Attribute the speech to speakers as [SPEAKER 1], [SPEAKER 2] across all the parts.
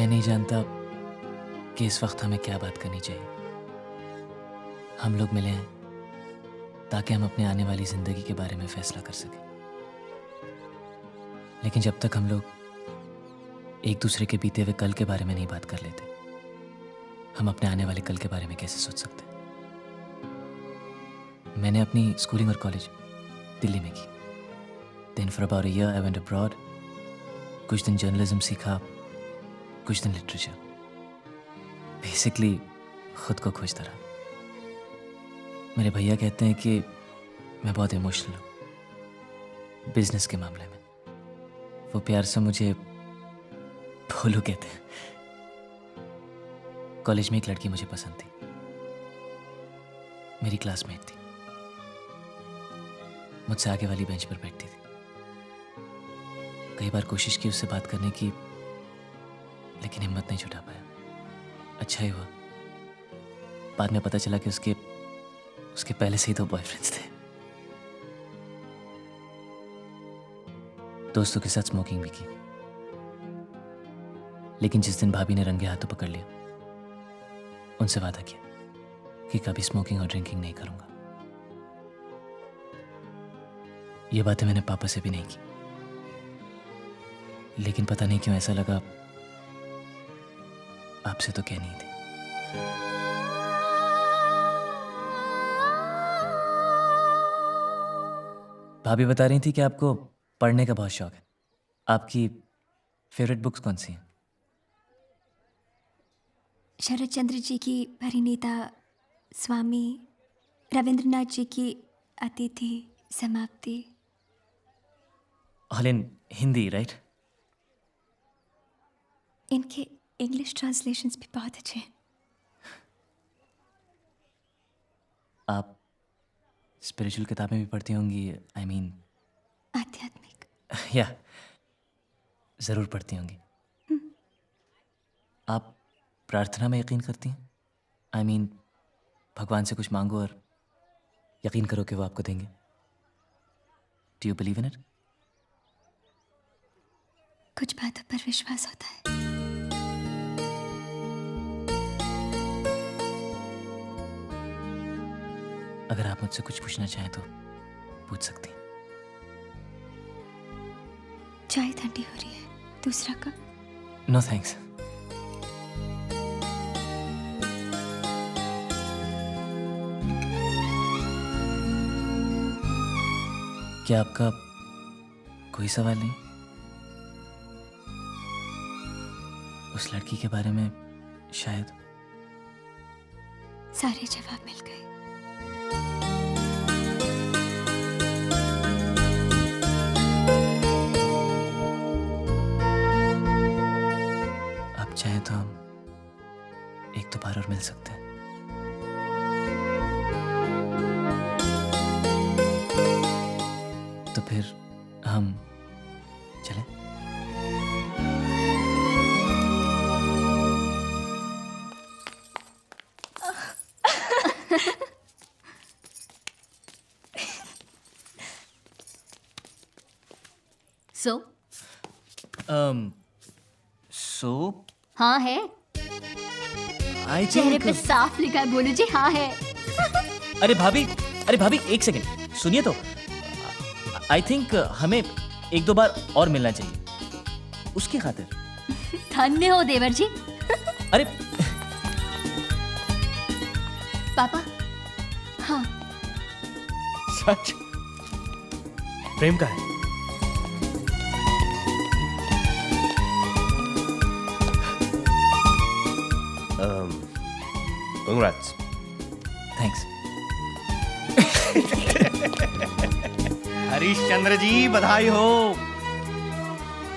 [SPEAKER 1] मैं नहीं जानता कि इस वक्त हमें क्या बात करनी चाहिए। हम लोग मिले हैं ताकि हम अपने आने वाली ज़िंदगी के बारे में फ़ैसला कर सकें, लेकिन जब तक हम लोग एक दूसरे के बीते हुए कल के बारे में नहीं बात कर लेते, हम अपने आने वाले कल के बारे में कैसे सोच सकते हैं। मैंने अपनी स्कूलिंग और कॉलेज दिल्ली में की। Then for about a year I went abroad. कुछ दिन जर्नलिज्म सीखा, कुछ दिन लिटरेचर। बेसिकली खुद को खोजता रहा। मेरे भैया कहते हैं कि मैं बहुत इमोशनल हूँ बिजनेस के मामले में। वो प्यार से मुझे भोलू कहते हैं। कॉलेज में एक लड़की मुझे पसंद थी, मेरी क्लासमेट थी, मुझसे आगे वाली बेंच पर बैठती थी। कई बार कोशिश की उससे बात करने की, लेकिन हिम्मत नहीं जुटा पाया। अच्छा ही हुआ, बाद में पता चला कि उसके पहले से ही 2 बॉयफ्रेंड्स थे। दोस्तों के साथ स्मोकिंग भी की, लेकिन जिस दिन भाभी ने रंगे हाथों पकड़ लिया, उनसे वादा किया कि कभी स्मोकिंग और ड्रिंकिंग नहीं करूंगा। ये बातें मैंने पापा से भी नहीं की, लेकिन पता नहीं क्यों ऐसा लगा आपसे तो कहनी ही थी। भाभी बता रही थी कि आपको पढ़ने का बहुत शौक है। आपकी फेवरेट बुक्स कौन सी हैं?
[SPEAKER 2] शरद चंद्र जी की परिणीता, स्वामी रविंद्रनाथ जी की अतिथि समाप्ति।
[SPEAKER 1] All in Hindi, right?
[SPEAKER 2] इनके इंग्लिश ट्रांसलेशंस भी बहुत अच्छे हैं।
[SPEAKER 1] आप स्पिरिचुअल किताबें भी पढ़ती होंगी, आई मीन
[SPEAKER 2] आध्यात्मिक।
[SPEAKER 1] या ज़रूर पढ़ती होंगी। आप प्रार्थना में यकीन करती हैं? आई मीन भगवान से कुछ मांगो और यकीन करो कि वो आपको देंगे। Do you believe in it?
[SPEAKER 2] कुछ बातों पर विश्वास होता है।
[SPEAKER 1] अगर आप मुझसे कुछ पूछना चाहें तो पूछ सकती हैं।
[SPEAKER 2] चाय ठंडी हो रही है, दूसरा कप?
[SPEAKER 1] No thanks. क्या आपका कोई सवाल नहीं? उस लड़की के बारे में शायद
[SPEAKER 2] सारे जवाब मिल गए।
[SPEAKER 1] आप चाहें तो हम एक दो बार और मिल सकते हैं। तो फिर हम चलें? सो
[SPEAKER 3] हाँ है,
[SPEAKER 1] आई
[SPEAKER 3] चेहरे पे साफ लिखा है बोलू जी, हाँ है।
[SPEAKER 1] अरे भाभी एक सेकंड सुनिए तो। आई थिंक हमें 1-2 बार और मिलना चाहिए उसकी खातिर।
[SPEAKER 3] धन्य हो देवर जी।
[SPEAKER 1] अरे
[SPEAKER 3] पापा। हाँ,
[SPEAKER 4] सच? प्रेम का है? Congrats.
[SPEAKER 1] थैंक्स।
[SPEAKER 4] हरीशचंद्र जी बधाई हो।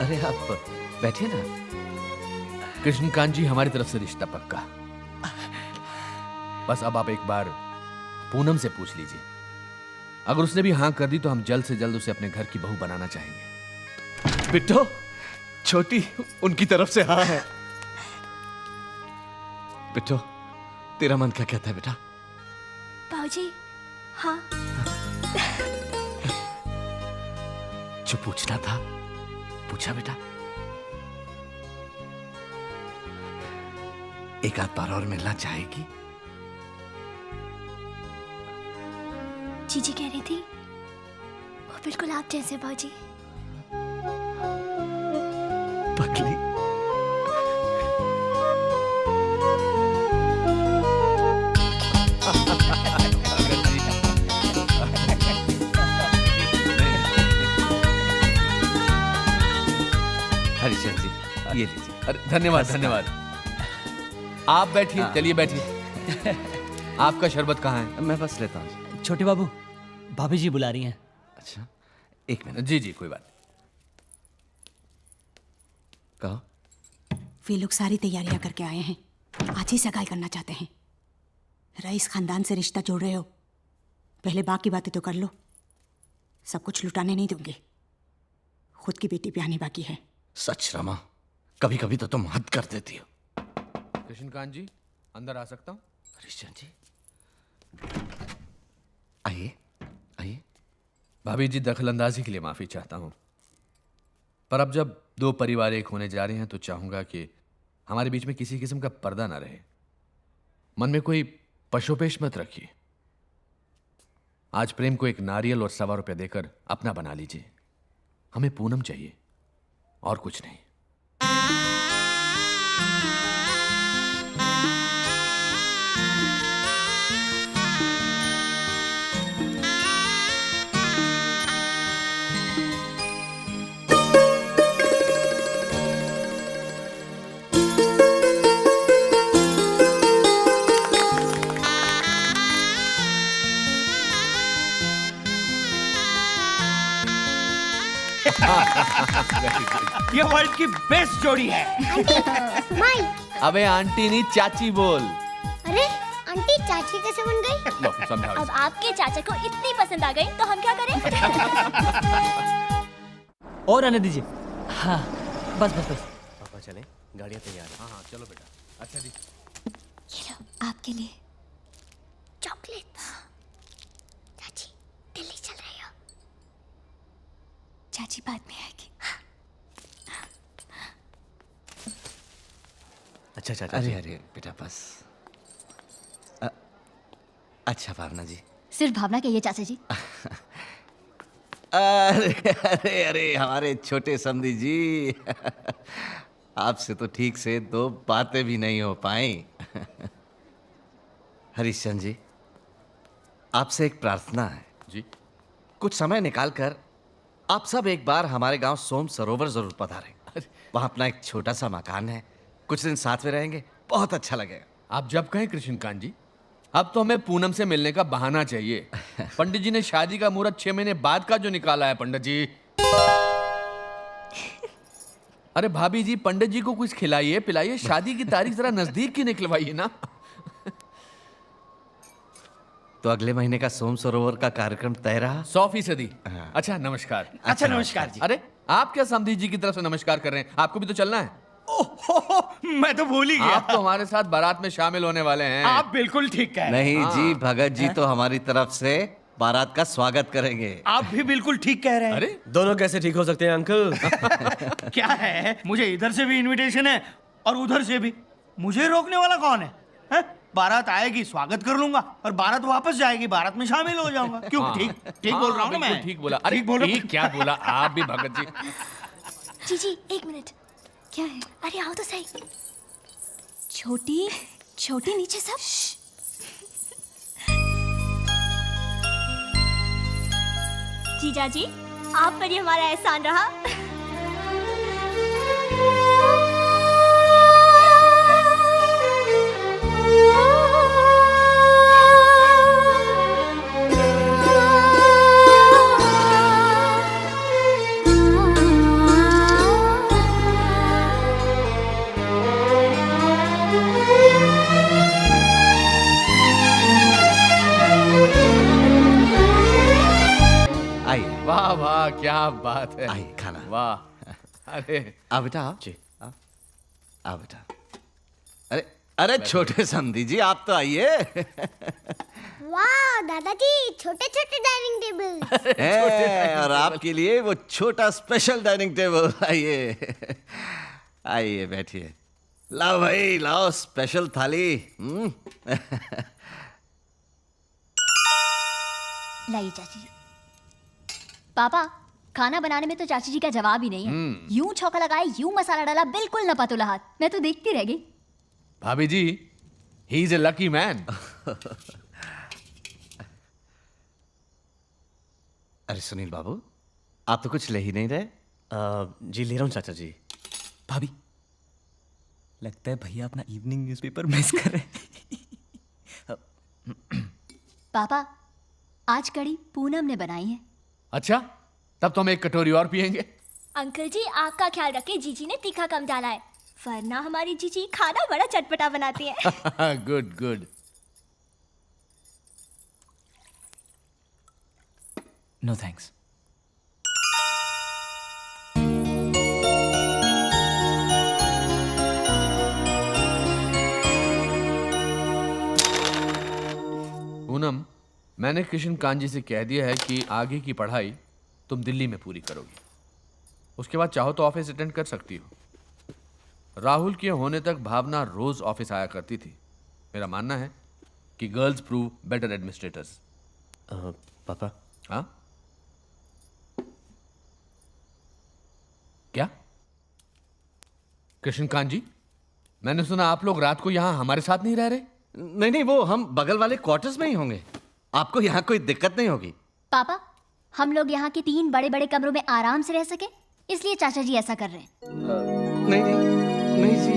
[SPEAKER 5] अरे आप बैठिए ना। कृष्णकांत जी, हमारी तरफ से रिश्ता पक्का। बस अब आप एक बार पूनम से पूछ लीजिए। अगर उसने भी हाँ कर दी तो हम जल्द से जल्द उसे अपने घर की बहू बनाना चाहेंगे।
[SPEAKER 4] बिट्टो, छोटी उनकी तरफ से हाँ है।
[SPEAKER 5] बिट्टो, तेरा मन क्या कहता है बेटा?
[SPEAKER 2] बाबूजी, हाँ।
[SPEAKER 5] जो पूछना था पूछा बेटा।
[SPEAKER 4] एक आध बार और मिलना चाहेगी?
[SPEAKER 2] जीजी कह रही थी वो बिल्कुल आप जैसे बाजी।
[SPEAKER 4] पगली,
[SPEAKER 5] हरिचंद जी, ये लीजिए। अरे धन्यवाद धन्यवाद। आप बैठिए, चलिए बैठिए। आपका शरबत कहाँ है?
[SPEAKER 4] मैं बस लेता हूँ।
[SPEAKER 6] छोटे बाबू, भाभी जी बुला रही हैं।
[SPEAKER 4] अच्छा, एक मिनट।
[SPEAKER 5] जी जी, कोई बात नहीं।
[SPEAKER 4] कहो।
[SPEAKER 7] वे लोग सारी तैयारियां करके आए हैं, आज ही सगाई करना चाहते हैं। रईस खानदान से रिश्ता जोड़ रहे हो, पहले बाकी बातें तो कर लो। सब कुछ लुटाने नहीं दूंगे, खुद की बेटी ब्याहनी बाकी है।
[SPEAKER 4] सच रमा, कभी कभी तो तुम हद कर देती हो।
[SPEAKER 5] कृष्णकांत जी, अंदर आ सकता हूँ?
[SPEAKER 4] हरिश्चंद्र जी, आइए आइए।
[SPEAKER 5] भाभी जी, दखलंदाजी के लिए माफी चाहता हूँ, पर अब जब दो परिवार एक होने जा रहे हैं तो चाहूंगा कि हमारे बीच में किसी किस्म का पर्दा ना रहे। मन में कोई पशोपेश मत रखिए। आज प्रेम को एक नारियल और ₹1.25 देकर अपना बना लीजिए। हमें पूनम चाहिए और कुछ नहीं।
[SPEAKER 6] ये वर्ल्ड की बेस्ट जोड़ी है।
[SPEAKER 8] माई।
[SPEAKER 5] अबे आंटी नहीं, चाची बोल।
[SPEAKER 8] अरे आंटी चाची कैसे बन गई?
[SPEAKER 5] लो, समझाओ
[SPEAKER 3] अब
[SPEAKER 5] इसे।
[SPEAKER 3] आपके चाचा को इतनी पसंद आ गई तो हम क्या करें?
[SPEAKER 6] और आने दीजिए। हाँ, बस बस बस।
[SPEAKER 4] पापा चले, गाड़ियाँ तैयार हैं।
[SPEAKER 5] हाँ हाँ, चलो बेटा। अच्छा जी,
[SPEAKER 2] ये लो आपके लिए।
[SPEAKER 8] चॉकलेट। चाची दिल्ली चल रही हो?
[SPEAKER 2] चाची बाद में आएगी।
[SPEAKER 4] अच्छा चाचा। अरे अरे बेटा बस। अच्छा भावना जी।
[SPEAKER 3] सिर्फ भावना कहिए चाचा जी।
[SPEAKER 4] अरे अरे अरे हमारे छोटे समधी जी, आपसे तो ठीक से दो बातें भी नहीं हो पाई। हरिश्चंद्र जी, आपसे एक प्रार्थना है
[SPEAKER 5] जी।
[SPEAKER 4] कुछ समय निकाल कर आप सब एक बार हमारे गांव सोम सरोवर जरूर पधारें। वहां अपना एक छोटा सा मकान है, कुछ दिन साथ में रहेंगे, बहुत अच्छा लगेगा।
[SPEAKER 5] आप जब कहें कृष्णकांत जी। अब तो हमें पूनम से मिलने का बहाना चाहिए। पंडित जी ने शादी का मुहूर्त 6 महीने बाद का जो निकाला है पंडित जी। अरे भाभी जी, पंडित जी को कुछ खिलाइए पिलाइए, शादी की तारीख जरा नजदीक की निकलवाइए ना।
[SPEAKER 4] तो अगले महीने का सोम सरोवर का कार्यक्रम तय रहा।
[SPEAKER 5] 100%।
[SPEAKER 4] हाँ।
[SPEAKER 5] अच्छा नमस्कार।
[SPEAKER 6] अच्छा नमस्कार जी।
[SPEAKER 5] अरे आप क्या समधी जी की तरफ से नमस्कार कर रहे हैं? आपको भी तो चलना है।
[SPEAKER 6] ओहो, मैं तो भूल ही गया।
[SPEAKER 5] आप तो हमारे साथ बारात में शामिल होने वाले हैं।
[SPEAKER 6] आप बिल्कुल ठीक कह रहे हैं।
[SPEAKER 4] नहीं जी, भगत जी तो हमारी तरफ से बारात का स्वागत करेंगे।
[SPEAKER 6] आप भी बिल्कुल ठीक कह रहे हैं।
[SPEAKER 5] अरे
[SPEAKER 9] दोनों कैसे ठीक हो सकते हैं अंकल?
[SPEAKER 6] क्या है, मुझे इधर से भी इनविटेशन है और उधर से भी। मुझे रोकने वाला कौन है? हैं? बारात आएगी, स्वागत कर लूंगा, और बारात वापस जाएगी, बारात में शामिल हो जाऊंगा। क्यों?
[SPEAKER 5] हाँ।
[SPEAKER 6] ठीक ठीक बोल रहा हूँ ना
[SPEAKER 5] बिल्कुल
[SPEAKER 6] मैं।
[SPEAKER 5] ठीक बोला। अरे
[SPEAKER 6] ठीक बोल रहा हूँ।
[SPEAKER 5] ठीक क्या बोला आप भी भगत जी।
[SPEAKER 2] जीजी एक मिनट। क्या है?
[SPEAKER 8] अरे आओ तो सही।
[SPEAKER 2] छोटी छोटी नीचे सब।
[SPEAKER 3] जीजा जी, आप पर ही हमारा एहसान रहा।
[SPEAKER 4] आइए
[SPEAKER 5] वाह वाह, क्या बात है।
[SPEAKER 4] आइए खाना।
[SPEAKER 5] वाह। अरे
[SPEAKER 4] आ बेटा आओ जी। आ बेटा। अरे अरे छोटे समधी जी, आप तो आइए।
[SPEAKER 8] वाह दादाजी, छोटे छोटे डाइनिंग टेबल।
[SPEAKER 4] और आपके लिए वो छोटा स्पेशल डाइनिंग टेबल। आइए आइए बैठिए। लाओ भाई लाओ स्पेशल थाली।
[SPEAKER 3] लाइए चाची जी। पापा, खाना बनाने में तो चाची जी का जवाब ही नहीं है। यूं छौंका लगाए, यूं मसाला डाला, बिल्कुल न पतुला हाथ। मैं तो देखती रह गई।
[SPEAKER 5] भाभी जी, he is a lucky man.
[SPEAKER 4] अरे सुनील बाबू, आप तो कुछ ले ही नहीं रहे।
[SPEAKER 9] जी ले रहा हूँ चाचा जी।
[SPEAKER 1] भाभी, लगता है भैया अपना इवनिंग न्यूज़पेपर मिस कर रहे हैं।
[SPEAKER 3] पापा, आज कड़ी पूनम ने बनाई है।
[SPEAKER 5] अच्छा, तब तो हम एक कटोरी और पियेंगे।
[SPEAKER 3] अंकल जी, आपका ख्याल रखिए, जीजी ने तीखा कम डाला है, वरना हमारी जीजी खाना बड़ा चटपटा बनाती है।
[SPEAKER 5] Good good.
[SPEAKER 1] No thanks.
[SPEAKER 5] Poonam, मैंने किशन कांजी से कह दिया है कि आगे की पढ़ाई तुम दिल्ली में पूरी करोगी। उसके बाद चाहो तो ऑफिस अटेंड कर सकती हो। राहुल के होने तक भावना रोज ऑफिस आया करती थी। मेरा मानना है कि गर्ल्स प्रूव बेटर एडमिनिस्ट्रेटर्स।
[SPEAKER 9] पापा,
[SPEAKER 5] हाँ, क्या कृष्ण कांजी, मैंने सुना आप लोग रात को यहां हमारे साथ नहीं रह रहे।
[SPEAKER 4] नहीं नहीं, वो हम बगल वाले क्वार्टर्स में ही होंगे। आपको यहाँ कोई दिक्कत नहीं होगी।
[SPEAKER 3] पापा, हम लोग यहाँ के 3 बड़े बड़े कमरों में आराम से रह सके, इसलिए चाचा जी ऐसा कर रहे हैं।
[SPEAKER 4] नहीं नहीं नहीं जी।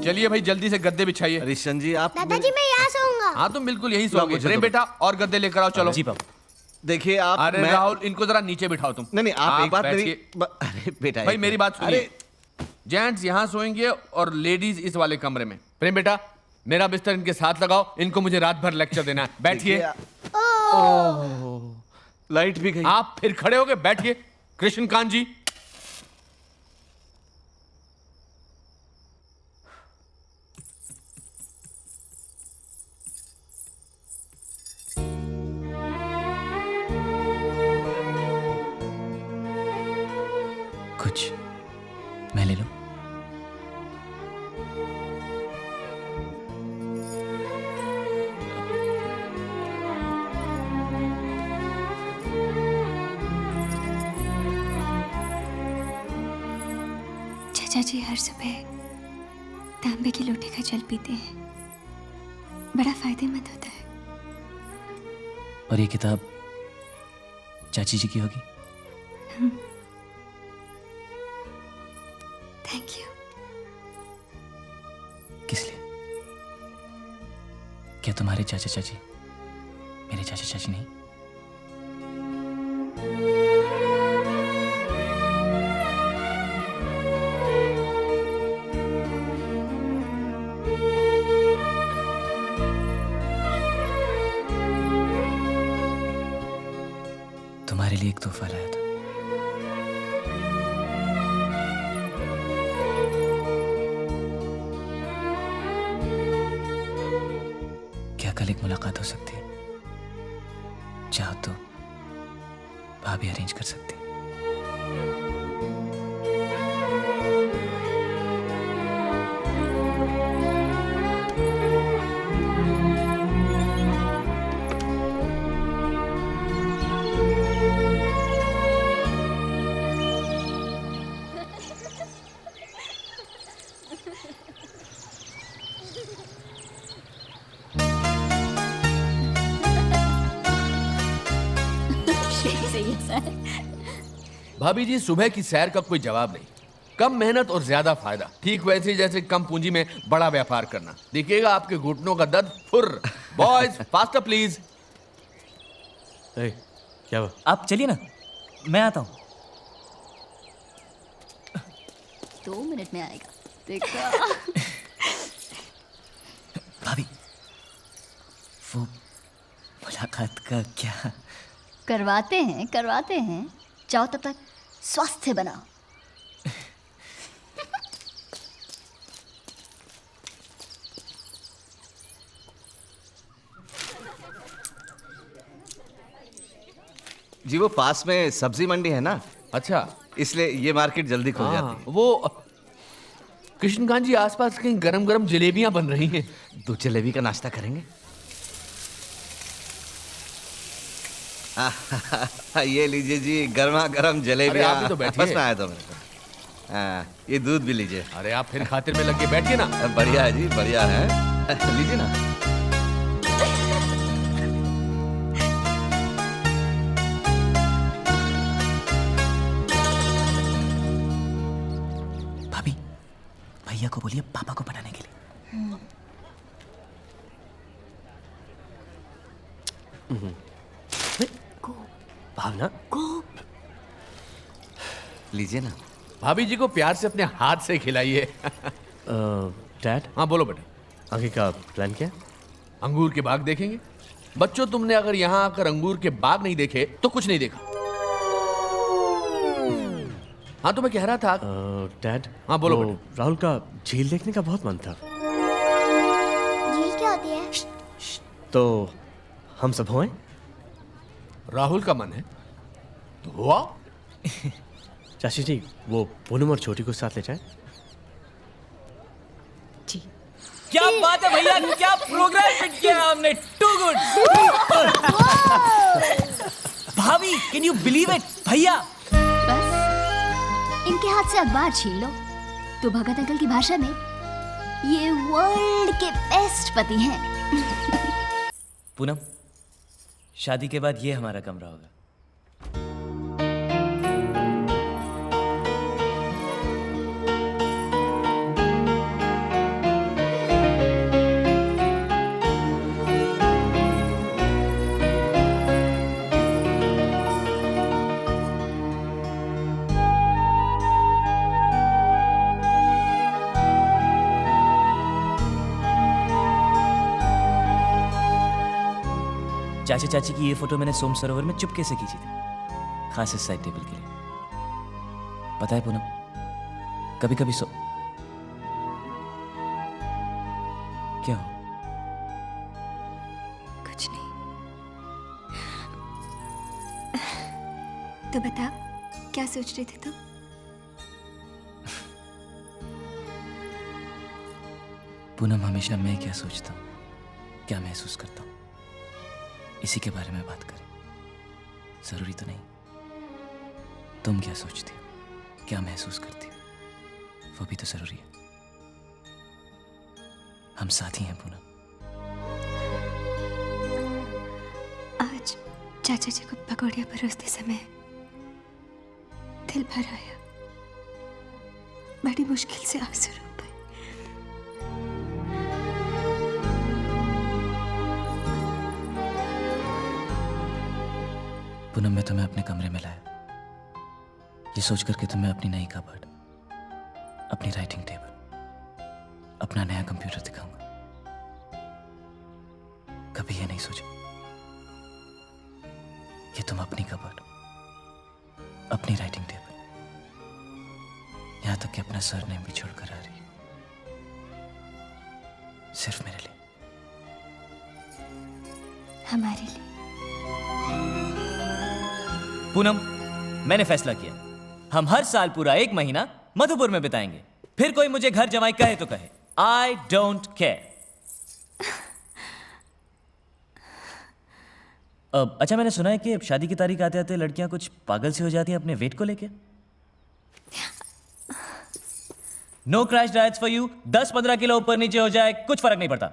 [SPEAKER 5] चलिए भाई, जल्दी से गद्दे बिछाइए।
[SPEAKER 4] रिशन जी आप
[SPEAKER 8] दादाजी मैं यहाँ सोऊंगा।
[SPEAKER 5] हाँ, तुम बिल्कुल यही सोओगे।
[SPEAKER 4] मुझे
[SPEAKER 5] प्रेम
[SPEAKER 4] तो-
[SPEAKER 5] बेटा, और गद्दे लेकर आओ। चलो
[SPEAKER 1] जी पापा।
[SPEAKER 4] देखिए आप
[SPEAKER 5] अरे राहुल, इनको जरा नीचे बिठाओ तुम।
[SPEAKER 4] नहीं नहीं, आप एक बात
[SPEAKER 5] बैठ
[SPEAKER 4] मेरी
[SPEAKER 5] के-
[SPEAKER 4] अरे बेटा
[SPEAKER 5] भाई
[SPEAKER 4] एक
[SPEAKER 5] मेरी
[SPEAKER 4] मिनट।
[SPEAKER 5] बात सुनिए।
[SPEAKER 4] अरे
[SPEAKER 5] जेंट्स यहाँ सोएंगे और लेडीज इस वाले कमरे में। प्रेम बेटा, मेरा बिस्तर इनके साथ लगाओ, इनको मुझे रात भर लेक्चर देना है। बैठिए।
[SPEAKER 4] लाइट भी गई।
[SPEAKER 5] आप फिर खड़े हो गए, बैठिए। कृष्ण कांत जी,
[SPEAKER 1] कुछ मैं ले लूं?
[SPEAKER 2] चाचा जी हर सुबह तांबे के लोटे का जल पीते हैं, बड़ा फायदेमंद होता है।
[SPEAKER 1] और ये किताब चाची जी की होगी?
[SPEAKER 2] Thank you.
[SPEAKER 1] किस लिए? क्या तुम्हारे चाचा चाची मेरे चाचा चाची नहीं? तुम्हारे लिए एक तोहफा लाया था। क्या कल एक मुलाकात हो सकती है? चाहो तो भाभी अरेंज कर सकती है।
[SPEAKER 5] भाभी जी, सुबह की सैर का कोई जवाब नहीं। कम मेहनत और ज्यादा फायदा, ठीक वैसे ही जैसे कम पूंजी में बड़ा व्यापार करना। देखिएगा आपके घुटनों का दर्द फुर। Boys faster please.
[SPEAKER 9] ए, क्या हुआ?
[SPEAKER 1] आप चलिए ना, मैं आता हूँ।
[SPEAKER 3] 2 मिनट में आएगा, देखा।
[SPEAKER 1] भाभी, वो मुलाकात का क्या?
[SPEAKER 3] करवाते हैं। जाओ तब तक स्वास्थ्य बनाओ।
[SPEAKER 4] जी वो पास में सब्जी मंडी है ना,
[SPEAKER 5] अच्छा,
[SPEAKER 4] इसलिए ये मार्केट जल्दी खुल जाती है।
[SPEAKER 5] वो कृष्णकांत जी आसपास कहीं गरम गरम जलेबियां बन रही हैं।
[SPEAKER 4] 2 जलेबी का नाश्ता करेंगे? ये लीजिए जी, गर्मा गर्म जलेबी।
[SPEAKER 5] अरे आप भी तो बैठिए।
[SPEAKER 4] बस मैं आया था मेरे को। ये दूध भी लीजिए।
[SPEAKER 5] अरे आप फिर खातिर में लग के बैठिए ना।
[SPEAKER 4] बढ़िया है जी, बढ़िया है। लीजिए ना।
[SPEAKER 1] भाभी, भैया को बोलिए पापा को पढ़ाने के लिए।
[SPEAKER 9] भावना,
[SPEAKER 4] लीजिए ना।
[SPEAKER 5] भाभी जी को प्यार से अपने हाथ से खिलाइए।
[SPEAKER 9] डैड,
[SPEAKER 5] हाँ बोलो बेटा।
[SPEAKER 9] आगे का प्लान क्या है?
[SPEAKER 5] अंगूर के बाग देखेंगे। बच्चों, तुमने अगर यहाँ आकर अंगूर के बाग नहीं देखे तो कुछ नहीं देखा। हाँ तो मैं कह रहा था।
[SPEAKER 9] डैड,
[SPEAKER 5] हाँ, बोलो
[SPEAKER 9] वो
[SPEAKER 5] बेटा।
[SPEAKER 9] राहुल का झील देखने का बहुत मन था,
[SPEAKER 8] झील क्या होती है?
[SPEAKER 9] तो हम सब होए?
[SPEAKER 5] राहुल का मन है तो हुआ।
[SPEAKER 9] चाची जी, वो पूनम और छोटी को साथ ले जाए।
[SPEAKER 7] जी
[SPEAKER 1] क्या बात है भैया, क्या प्रोग्राम फिट किया हमने। Too good. भाभी, कैन यू बिलीव इट? भैया,
[SPEAKER 3] बस इनके हाथ से अखबार छीन लो तो भगत अंकल की भाषा में ये वर्ल्ड के बेस्ट पति हैं।
[SPEAKER 1] पूनम, शादी के बाद ये हमारा कमरा होगा। चाचा चाची की ये फोटो मैंने सोम सरोवर में चुपके से खींची थी, खास इस साइड टेबल के लिए। पता है पूनम, कभी कभी क्या हो?
[SPEAKER 2] कुछ नहीं। तो बता, क्या सोच रहे थे तुम?
[SPEAKER 1] पूनम, हमेशा मैं क्या सोचता हूँ, क्या महसूस करता हूँ, इसी के बारे में बात करें। जरूरी तो नहीं तुम क्या सोचती हो, क्या महसूस करती हो, वो भी तो जरूरी है। हम साथी हैं पूनम।
[SPEAKER 2] आज चाचा जी को पकौड़ियाँ परोसते समय दिल भर आया, बड़ी मुश्किल से आंसू रुक पाए।
[SPEAKER 1] पूनम, मैं तुम्हें अपने कमरे में लाया ये सोच करके तुम्हें अपनी नई कबर्ड, अपनी राइटिंग टेबल, अपना नया कंप्यूटर दिखाऊंगा। कभी ये नहीं सोचा कि तुम अपनी कबर्ड, अपनी राइटिंग टेबल, यहां तक कि अपना सरनेम भी छोड़कर आ रही हो, सिर्फ मेरे लिए,
[SPEAKER 2] हमारे लिए।
[SPEAKER 1] पूनम, मैंने फैसला किया, हम हर साल पूरा 1 महीना मधुपुर में बिताएंगे। फिर कोई मुझे घर जमाई कहे तो कहे, आई डोंट केयर। अच्छा, मैंने सुना है कि शादी की तारीख आते आते लड़कियां कुछ पागल सी हो जाती हैं अपने वेट को लेके। No crash diets for you. 10-15 kilo ऊपर नीचे हो जाए कुछ फर्क नहीं पड़ता।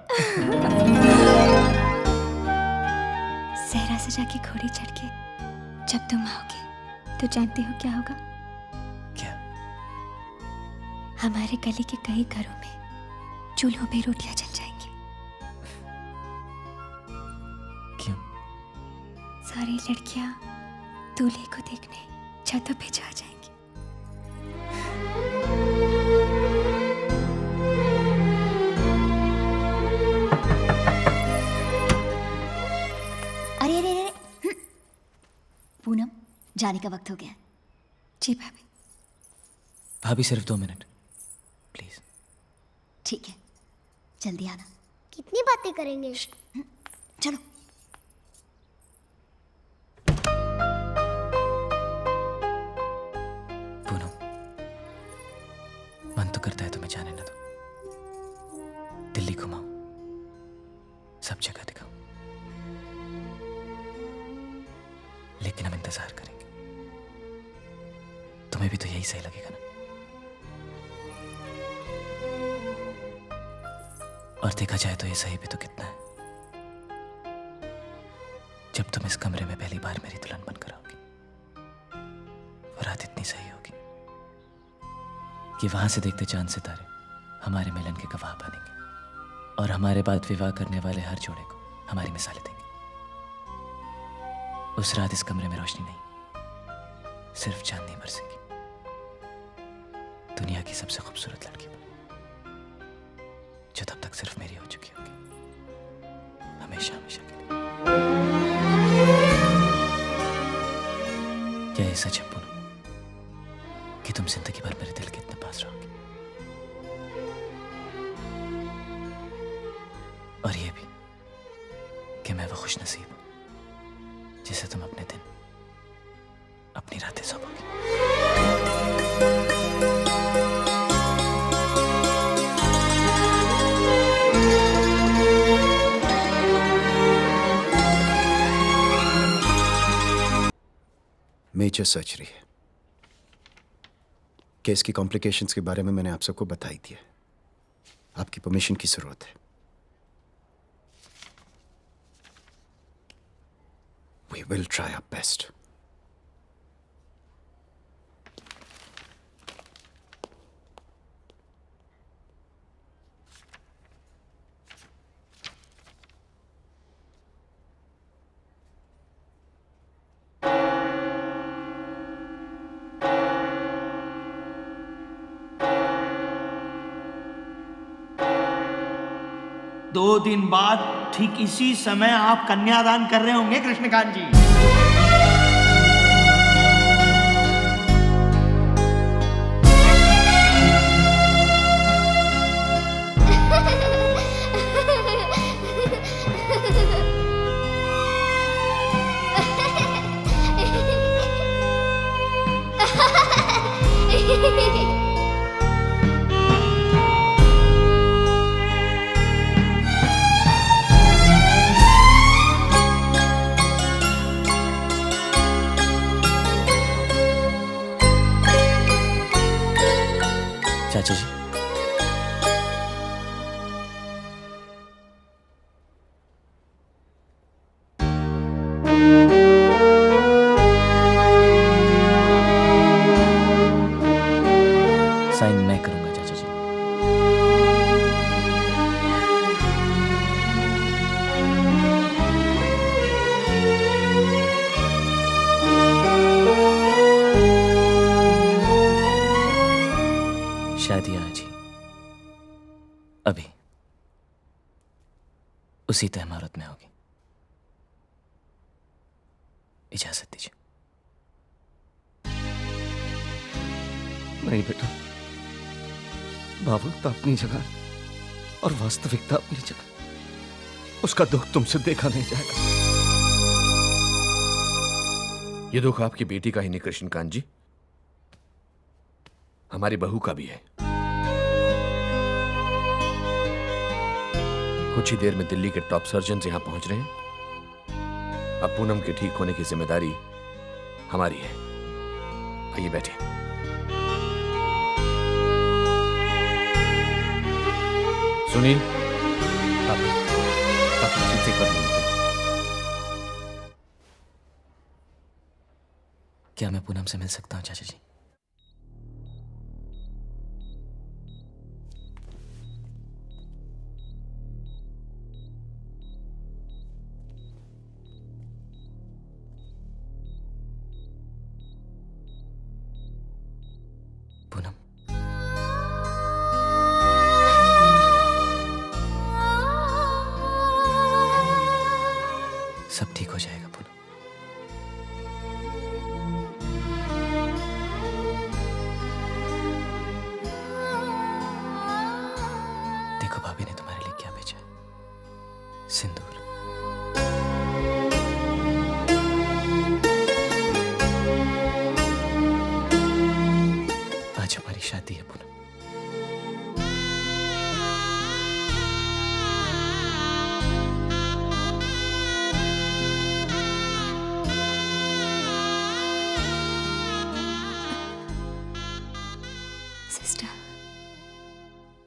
[SPEAKER 2] सहरा सजा के घोड़े चढ़ के जब तुम आओगे तो जानते हो क्या होगा?
[SPEAKER 1] क्या?
[SPEAKER 2] हमारे गली के कई घरों में चूल्हों पे रोटियां जल जाएंगी।
[SPEAKER 1] क्यों?
[SPEAKER 2] सारी लड़कियां दूल्हे को देखने छतों पे जा जाएंगी।
[SPEAKER 3] अरे अरे अरे, पूनम, जाने का वक्त हो गया।
[SPEAKER 2] जी भाभी।
[SPEAKER 1] भाभी, सिर्फ 2 मिनट प्लीज।
[SPEAKER 3] ठीक है, जल्दी आना।
[SPEAKER 8] कितनी बातें करेंगे?
[SPEAKER 3] चलो।
[SPEAKER 1] पूनम, मन तो करता है तुम्हें जाने ना दो। दिल्ली घुमाऊं, सब जगह दिखाऊं, लेकिन हम इंतजार करेंगे। तुम्हें भी तो यही सही लगेगा ना? और देखा जाए तो ये सही भी तो कितना है, जब तुम इस कमरे में पहली बार मेरी दुल्हन बनकर आओगी, वो रात इतनी सही होगी कि वहां से देखते चांद सितारे हमारे मिलन के गवाह बनेंगे, और हमारे बाद विवाह करने वाले हर जोड़े को हमारी मिसालें देंगे। उस रात इस कमरे में रोशनी नहीं, सिर्फ चांदनी बरसेगी, दुनिया की सबसे खूबसूरत लड़की जो तब तक सिर्फ मेरी हो चुकी होगी, हमेशा हमेशा के लिए। क्या ये सच है पूनम कि तुम जिंदगी भर मेरे दिल के इतने पास रहोगे? और ये भी कि मैं वो खुश नसीब हूं जिसे तुम अपने दिन, अपनी रातें सौंपोगे।
[SPEAKER 10] मेजर सर्जरी है। केस की कॉम्प्लिकेशंस के बारे में मैंने आप सबको बता ही दिया। आपकी परमिशन की जरूरत है। We will try our best.
[SPEAKER 6] दो दिन बाद ठीक इसी समय आप कन्यादान कर रहे होंगे कृष्णकांत जी।
[SPEAKER 1] चाचा जी, साइन मैं करूंगा चाचा जी। शादी आज ही, अभी उसी तय इमारत में होगी। इजाजत दीजिए।
[SPEAKER 4] नहीं बेटा, भावुकता अपनी जगह और वास्तविकता अपनी जगह। उसका दुख तुमसे देखा नहीं जाएगा।
[SPEAKER 5] ये दुख आपकी बेटी का ही नहीं कृष्णकांत जी, हमारी बहू का भी है। कुछ ही देर में दिल्ली के टॉप सर्जन यहां पहुंच रहे हैं। अब पूनम के ठीक होने की जिम्मेदारी हमारी है। आइए बैठिए। सुनील, से कर लेते हैं।
[SPEAKER 1] क्या मैं पूनम से मिल सकता हूं चाचा जी? पूनम, सब ठीक हो जाएगा पूनम। देखो भाभी ने तुम्हारे लिए क्या भेजा है, सिंदूर। आज हमारी शादी है पूनम।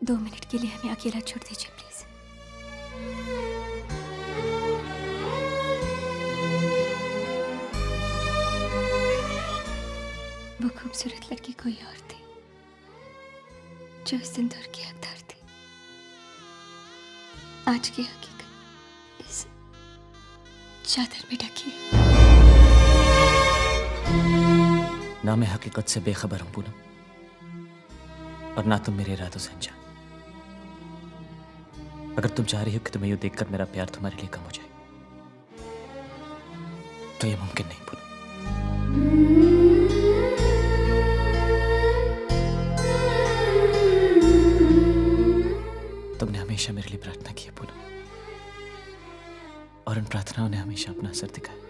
[SPEAKER 2] 2 मिनट के लिए हमें अकेला छोड़ दीजिए प्लीज। वो खूबसूरत लड़की कोई और थी जो इस सिंदूर की हकदार थी। आज की हकीकत इस चादर में ढकी है।
[SPEAKER 1] ना मैं हकीकत से बेखबर हूं पूनम, और ना तुम मेरे इरादों से अनजान। अगर तुम चाह रही हो कि तुम्हें यूं देखकर मेरा प्यार तुम्हारे लिए कम हो जाए, तो ये मुमकिन नहीं पूनम। तुमने हमेशा मेरे लिए प्रार्थना की है पूनम, और उन प्रार्थनाओं ने हमेशा अपना असर दिखाया।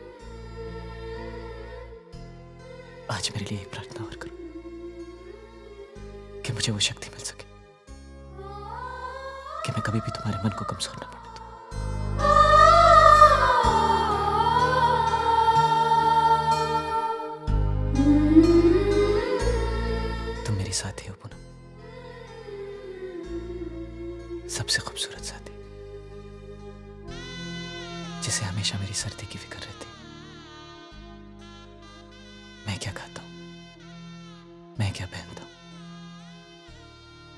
[SPEAKER 1] आज मेरे लिए एक प्रार्थना और करो कि मुझे वो शक्ति मिल सके कि मैं कभी भी तुम्हारे मन को कमजोर न पड़ने दूं। तुम मेरी साथी हो पूनम, सबसे खूबसूरत साथी, जिसे हमेशा मेरी सर्दी की फिक्र रहती। मैं क्या खाता हूं, मैं क्या पहनता हूं,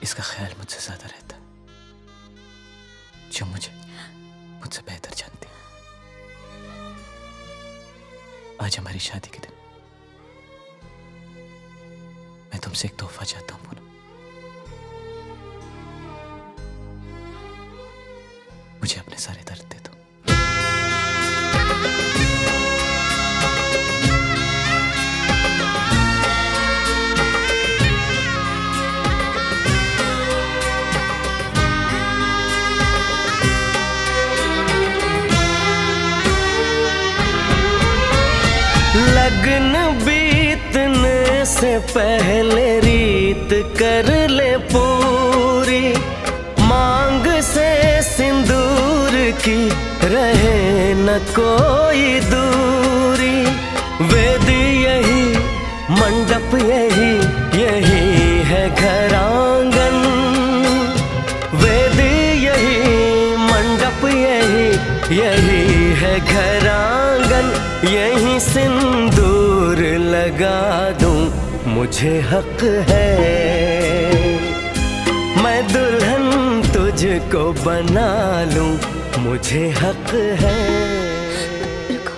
[SPEAKER 1] इसका ख्याल मुझसे ज्यादा रहता है, जो मुझसे बेहतर जानती है। आज हमारी शादी के दिन मैं तुमसे एक तोहफा चाहता हूं पूनम। मुझे अपने सारे दर्द दे दो।
[SPEAKER 11] लगन बीतने से पहले रीत कर ले पूरी, मांग से सिंदूर की रहे न कोई दूरी। वेद यही, मंडप यही, यही है घर आंगन। वेद यही, मंडप यही, यही है घर आंगन। यही सिंदूर लगा दूं, मुझे हक है। मैं दुल्हन तुझको बना लूं, मुझे हक है।
[SPEAKER 2] रुको,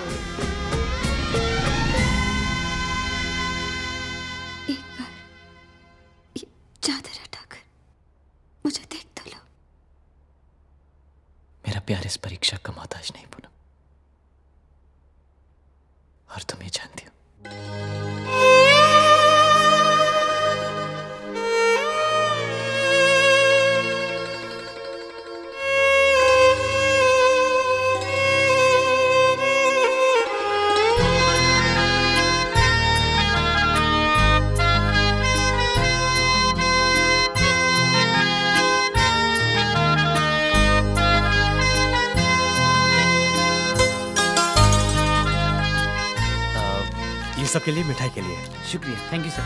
[SPEAKER 2] एक बार ये चादर हटाकर मुझे देख तो लो।
[SPEAKER 1] मेरा प्यार इस परीक्षा का मोहताज नहीं पूनम, और तुम ये जानती हो।
[SPEAKER 9] ये सब के लिए, मिठाई के लिए।
[SPEAKER 6] शुक्रिया, थैंक यू सर।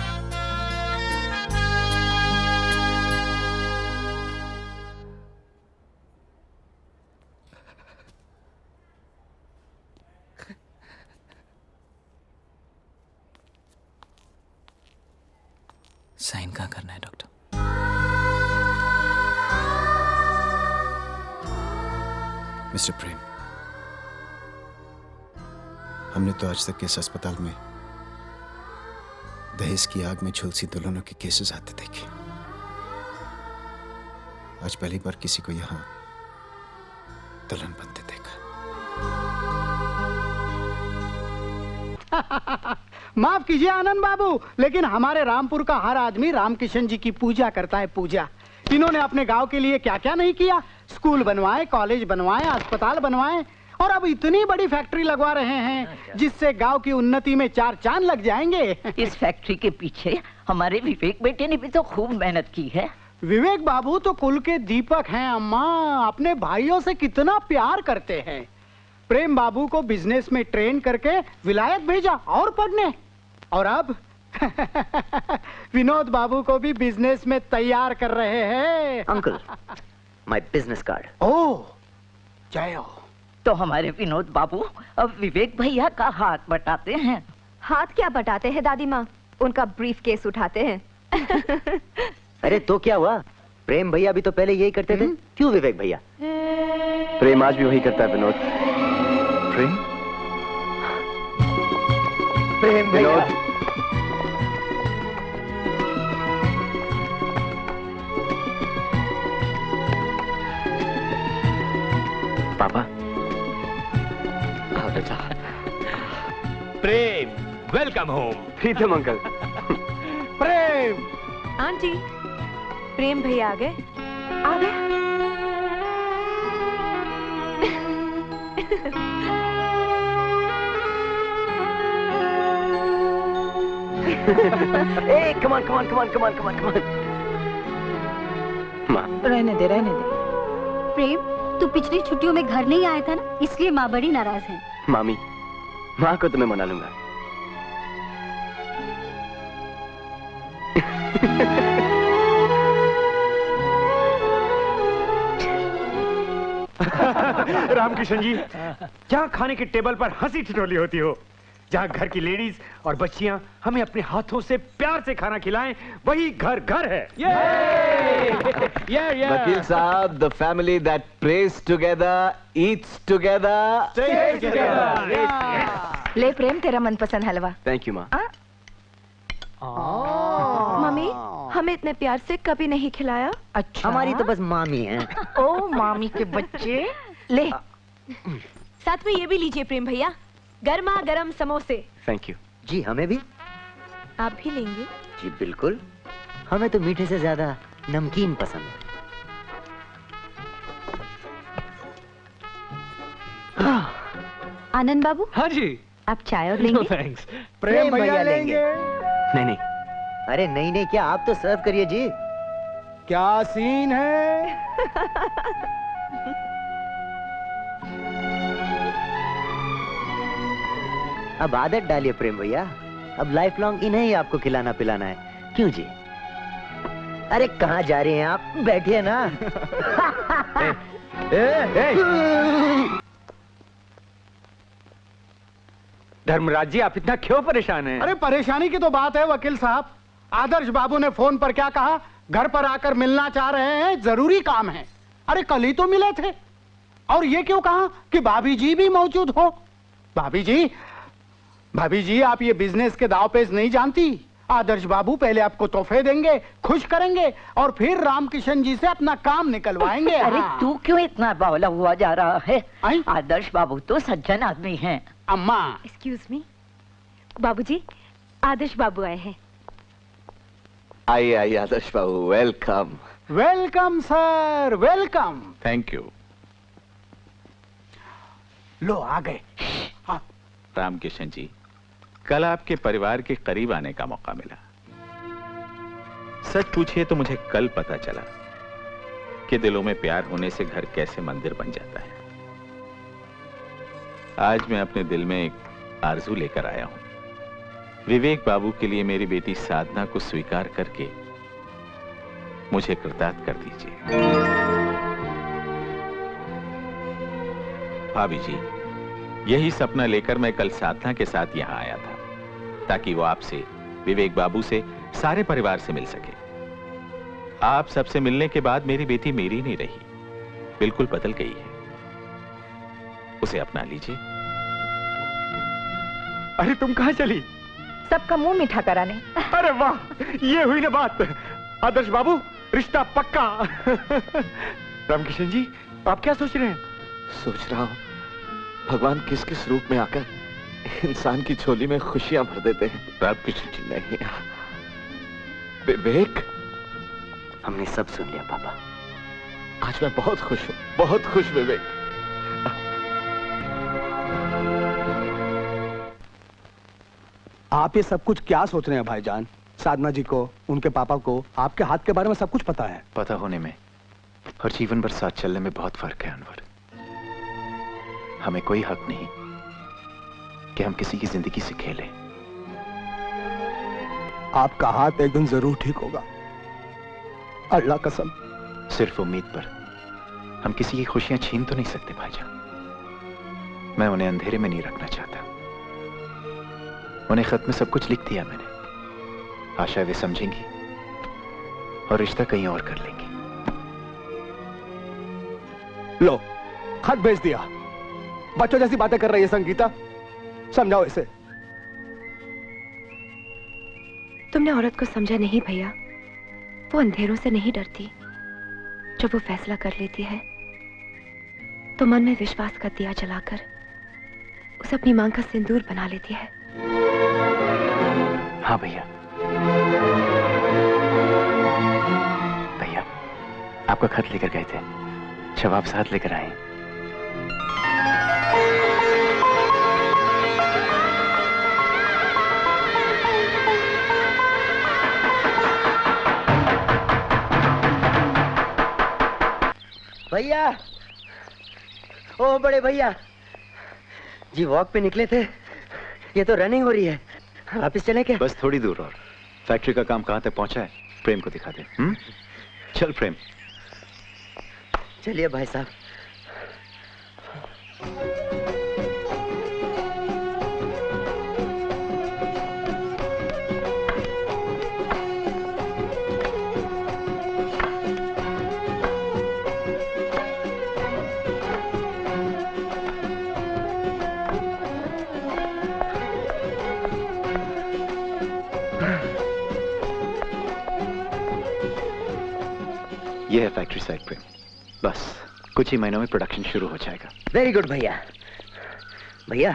[SPEAKER 1] साइन कहाँ करना है डॉक्टर?
[SPEAKER 10] मिस्टर प्रेम, हमने तो आज तक इस अस्पताल में दहेज की आग में झुलसी दुल्हनों के केसेस आते देखे। आज पहली बार किसी को यहां दुल्हन बनते देखा।
[SPEAKER 12] माफ कीजिए आनंद बाबू, लेकिन हमारे रामपुर का हर आदमी रामकिशन जी की पूजा करता है। पूजा इन्होंने अपने गांव के लिए क्या क्या नहीं किया। स्कूल बनवाए, कॉलेज बनवाए, अस्पताल बनवाए, और अब इतनी बड़ी फैक्ट्री लगवा रहे हैं जिससे गांव की उन्नति में 4 चांद लग जाएंगे।
[SPEAKER 13] इस फैक्ट्री के पीछे हमारे विवेक बेटे ने भी तो खूब मेहनत की है।
[SPEAKER 12] विवेक बाबू तो कुल के दीपक हैं अम्मा, अपने भाइयों से कितना प्यार करते हैं। प्रेम बाबू को बिजनेस में ट्रेन करके विलायत भेजा और पढ़ने, और अब विनोद बाबू को भी बिजनेस में तैयार कर रहे हैं।
[SPEAKER 11] Uncle, my business card.
[SPEAKER 12] Oh, जय हो।
[SPEAKER 13] तो हमारे विनोद बाबू अब विवेक भैया का हाथ बटाते हैं।
[SPEAKER 2] हाथ क्या बटाते हैं दादी माँ, उनका ब्रीफ केस उठाते हैं।
[SPEAKER 11] अरे तो क्या हुआ, प्रेम भैया भी तो पहले यही करते थे, क्यों विवेक भैया?
[SPEAKER 10] प्रेम आज भी वही करता है विनोद।
[SPEAKER 11] प्रेम? प्रेम भैया।
[SPEAKER 10] पापा, हाँ बेटा।
[SPEAKER 9] प्रेम, वेलकम होम।
[SPEAKER 10] प्रीतम अंकल।
[SPEAKER 12] प्रेम।
[SPEAKER 2] आंटी, प्रेम भैया आ गए। आ गए।
[SPEAKER 11] ए, come on, come on, come on, come on, come on, come on. माँ,
[SPEAKER 13] रहने दे, रहने दे।
[SPEAKER 3] प्रेम, तू पिछली छुट्टियों में घर नहीं आया था ना, इसलिए माँ बड़ी नाराज है।
[SPEAKER 10] मामी, माँ को तो मैं मना लूंगा।
[SPEAKER 9] रामकिशन जी, जहाँ खाने के टेबल पर हंसी ठिठोली होती हो, जहाँ घर की लेडीज और बच्चियाँ हमें अपने हाथों से प्यार से खाना खिलाएं, वही घर घर है।
[SPEAKER 4] वकील साहब, the family that praise together, eats together, stage together.
[SPEAKER 2] ले प्रेम, तेरा मनपसंद हलवा।
[SPEAKER 10] थैंक यू माँ।
[SPEAKER 2] मम्मी, हमें इतने प्यार से कभी नहीं खिलाया।
[SPEAKER 13] अच्छा, हमारी तो बस मामी है। ओ मामी के बच्चे।
[SPEAKER 2] ले, साथ में ये भी लीजिए प्रेम भैया, गर्मा गर्म समोसे।
[SPEAKER 10] थैंक यू
[SPEAKER 11] जी, हमें भी।
[SPEAKER 2] आप भी लेंगे?
[SPEAKER 11] जी बिल्कुल, हमें तो मीठे से ज्यादा नमकीन पसंद है।
[SPEAKER 2] आनंद बाबू।
[SPEAKER 9] हाँ जी।
[SPEAKER 2] आप चाय और लेंगे?
[SPEAKER 9] थैंक्स।
[SPEAKER 12] प्रेम भैया लेंगे।
[SPEAKER 10] नहीं नहीं।
[SPEAKER 11] अरे नहीं नहीं, क्या आप तो सर्व करिए जी।
[SPEAKER 12] क्या सीन है।
[SPEAKER 11] अब आदत डालिए प्रेम भैया, अब लाइफ लॉन्ग इन्हें ही आपको खिलाना पिलाना है, क्यों जी? अरे कहाँ जा रहे हैं आप, बैठिए ना।
[SPEAKER 9] धर्मराज जी, आप इतना क्यों परेशान हैं?
[SPEAKER 12] अरे परेशानी की तो बात है वकील साहब, आदर्श बाबू ने फोन पर क्या कहा, घर पर आकर मिलना चाह रहे हैं, जरूरी काम है। अरे कल ही तो मिले थे, और ये क्यों कहा कि भाभी जी भी मौजूद हो। भाभी जी आप ये बिजनेस के दाव पेच नहीं जानती। आदर्श बाबू पहले आपको तोहफे देंगे, खुश करेंगे, और फिर रामकिशन जी से अपना काम निकलवाएंगे।
[SPEAKER 13] अरे तू क्यों इतना बावला हुआ जा रहा है?
[SPEAKER 12] आई?
[SPEAKER 13] आदर्श बाबू तो सज्जन आदमी हैं।
[SPEAKER 12] अम्मा।
[SPEAKER 2] एक्सक्यूज मी, बाबूजी, आदर्श बाबू आए हैं।
[SPEAKER 4] आइए आइए आदर्श बाबू, welcome.
[SPEAKER 12] Welcome sir, welcome.
[SPEAKER 14] Thank you.
[SPEAKER 12] लो आ गए। हाँ।
[SPEAKER 14] रामकिशन जी, कल आपके परिवार के करीब आने का मौका मिला। सच पूछिए तो मुझे कल पता चला कि दिलों में प्यार होने से घर कैसे मंदिर बन जाता है। आज मैं अपने दिल में एक आरजू लेकर आया हूं। विवेक बाबू के लिए मेरी बेटी साधना को स्वीकार करके मुझे कृतार्थ कर दीजिए। भाभी जी, यही सपना लेकर मैं कल साधना के साथ यहां आया था, ताकि वो आपसे, विवेक बाबू से, सारे परिवार से मिल सके। आप सबसे मिलने के बाद मेरी बेटी मेरी नहीं रही, बिल्कुल बदल गई है। उसे अपना लीजिए।
[SPEAKER 9] अरे तुम कहाँ चली?
[SPEAKER 2] सबका मुंह मीठा कराने।
[SPEAKER 9] अरे वाह, ये हुई ना बात। आदर्श बाबू, रिश्ता पक्का। रामकिशन जी, आप क्या सोच रहे हैं?
[SPEAKER 4] सोच रहा हूँ भगवान किस किस रूप में आकर इंसान की झोली में खुशियां भर देते हैं।
[SPEAKER 14] रामकिशन जी,
[SPEAKER 4] नहीं, विवेक,
[SPEAKER 11] हमने सब सुन लिया पापा।
[SPEAKER 4] आज मैं बहुत खुश हूँ, बहुत खुश विवेक।
[SPEAKER 15] आप ये सब कुछ क्या सोच रहे हैं भाईजान? साधना जी को, उनके पापा को आपके हाथ के बारे में सब कुछ पता है।
[SPEAKER 10] पता होने में और जीवन भर साथ चलने में बहुत फर्क है अनवर। हमें कोई हक नहीं कि हम किसी की जिंदगी से खेलें।
[SPEAKER 15] आपका हाथ एक दिन जरूर ठीक होगा, अल्लाह कसम।
[SPEAKER 10] सिर्फ उम्मीद पर हम किसी की खुशियां छीन तो नहीं सकते भाईजान। मैं उन्हें अंधेरे में नहीं रखना चाहता। उन्हें खत में सब कुछ लिख दिया मैंने। आशा वे समझेंगी और रिश्ता कहीं और कर लेंगी।
[SPEAKER 15] लो, खत भेज दिया। बच्चों जैसी बातें कर रही है संगीता, समझाओ इसे।
[SPEAKER 16] तुमने औरत को समझा नहीं भैया। वो अंधेरों से नहीं डरती। जब वो फैसला कर लेती है तो मन में विश्वास का दिया जलाकर उसे अपनी मांग का सिंदूर बना लेती है।
[SPEAKER 10] हाँ भैया। भैया, आपका खत लेकर गए थे, जवाब साथ लेकर आए।
[SPEAKER 11] भैया, ओ बड़े भैया जी, वॉक पे निकले थे, ये तो रनिंग हो रही है। वापिस चले क्या?
[SPEAKER 10] बस थोड़ी दूर और। फैक्ट्री का काम कहां तक पहुंचा है, प्रेम को दिखा दे। चल प्रेम।
[SPEAKER 11] चलिए भाई साहब।
[SPEAKER 10] ये है फैक्ट्री साइड प्रेम। बस कुछ ही महीनों में प्रोडक्शन शुरू हो जाएगा।
[SPEAKER 11] वेरी गुड भैया। भैया,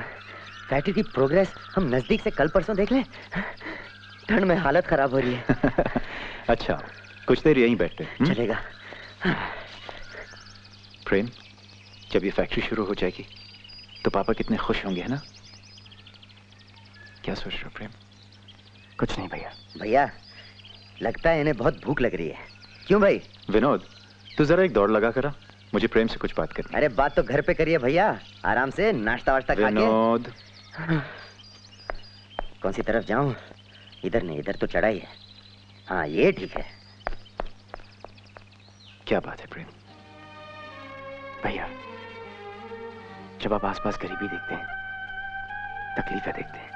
[SPEAKER 11] फैक्ट्री की प्रोग्रेस हम नजदीक से कल परसों देख लें। ठंड में हालत खराब हो रही है।
[SPEAKER 10] अच्छा, कुछ देर यहीं बैठते।
[SPEAKER 11] चलेगा।
[SPEAKER 10] प्रेम, जब ये फैक्ट्री शुरू हो जाएगी तो पापा कितने खुश होंगे, है ना? क्या सोच रहे हो प्रेम?
[SPEAKER 11] कुछ नहीं भैया। भैया, लगता है इन्हें बहुत भूख लग रही है। क्यों भाई?
[SPEAKER 10] विनोद, तू जरा एक दौड़ लगा करा, मुझे प्रेम से कुछ बात करनी।
[SPEAKER 11] अरे बात तो घर पे करिए भैया, आराम से नाश्ता वाश्ता खा के।
[SPEAKER 10] विनोद,
[SPEAKER 11] कौन सी तरफ जाऊं? इधर नहीं, इधर तो चढ़ाई है। हाँ, ये ठीक है।
[SPEAKER 10] क्या बात है प्रेम?
[SPEAKER 11] भैया, जब आप आसपास गरीबी देखते हैं, तकलीफें देखते हैं,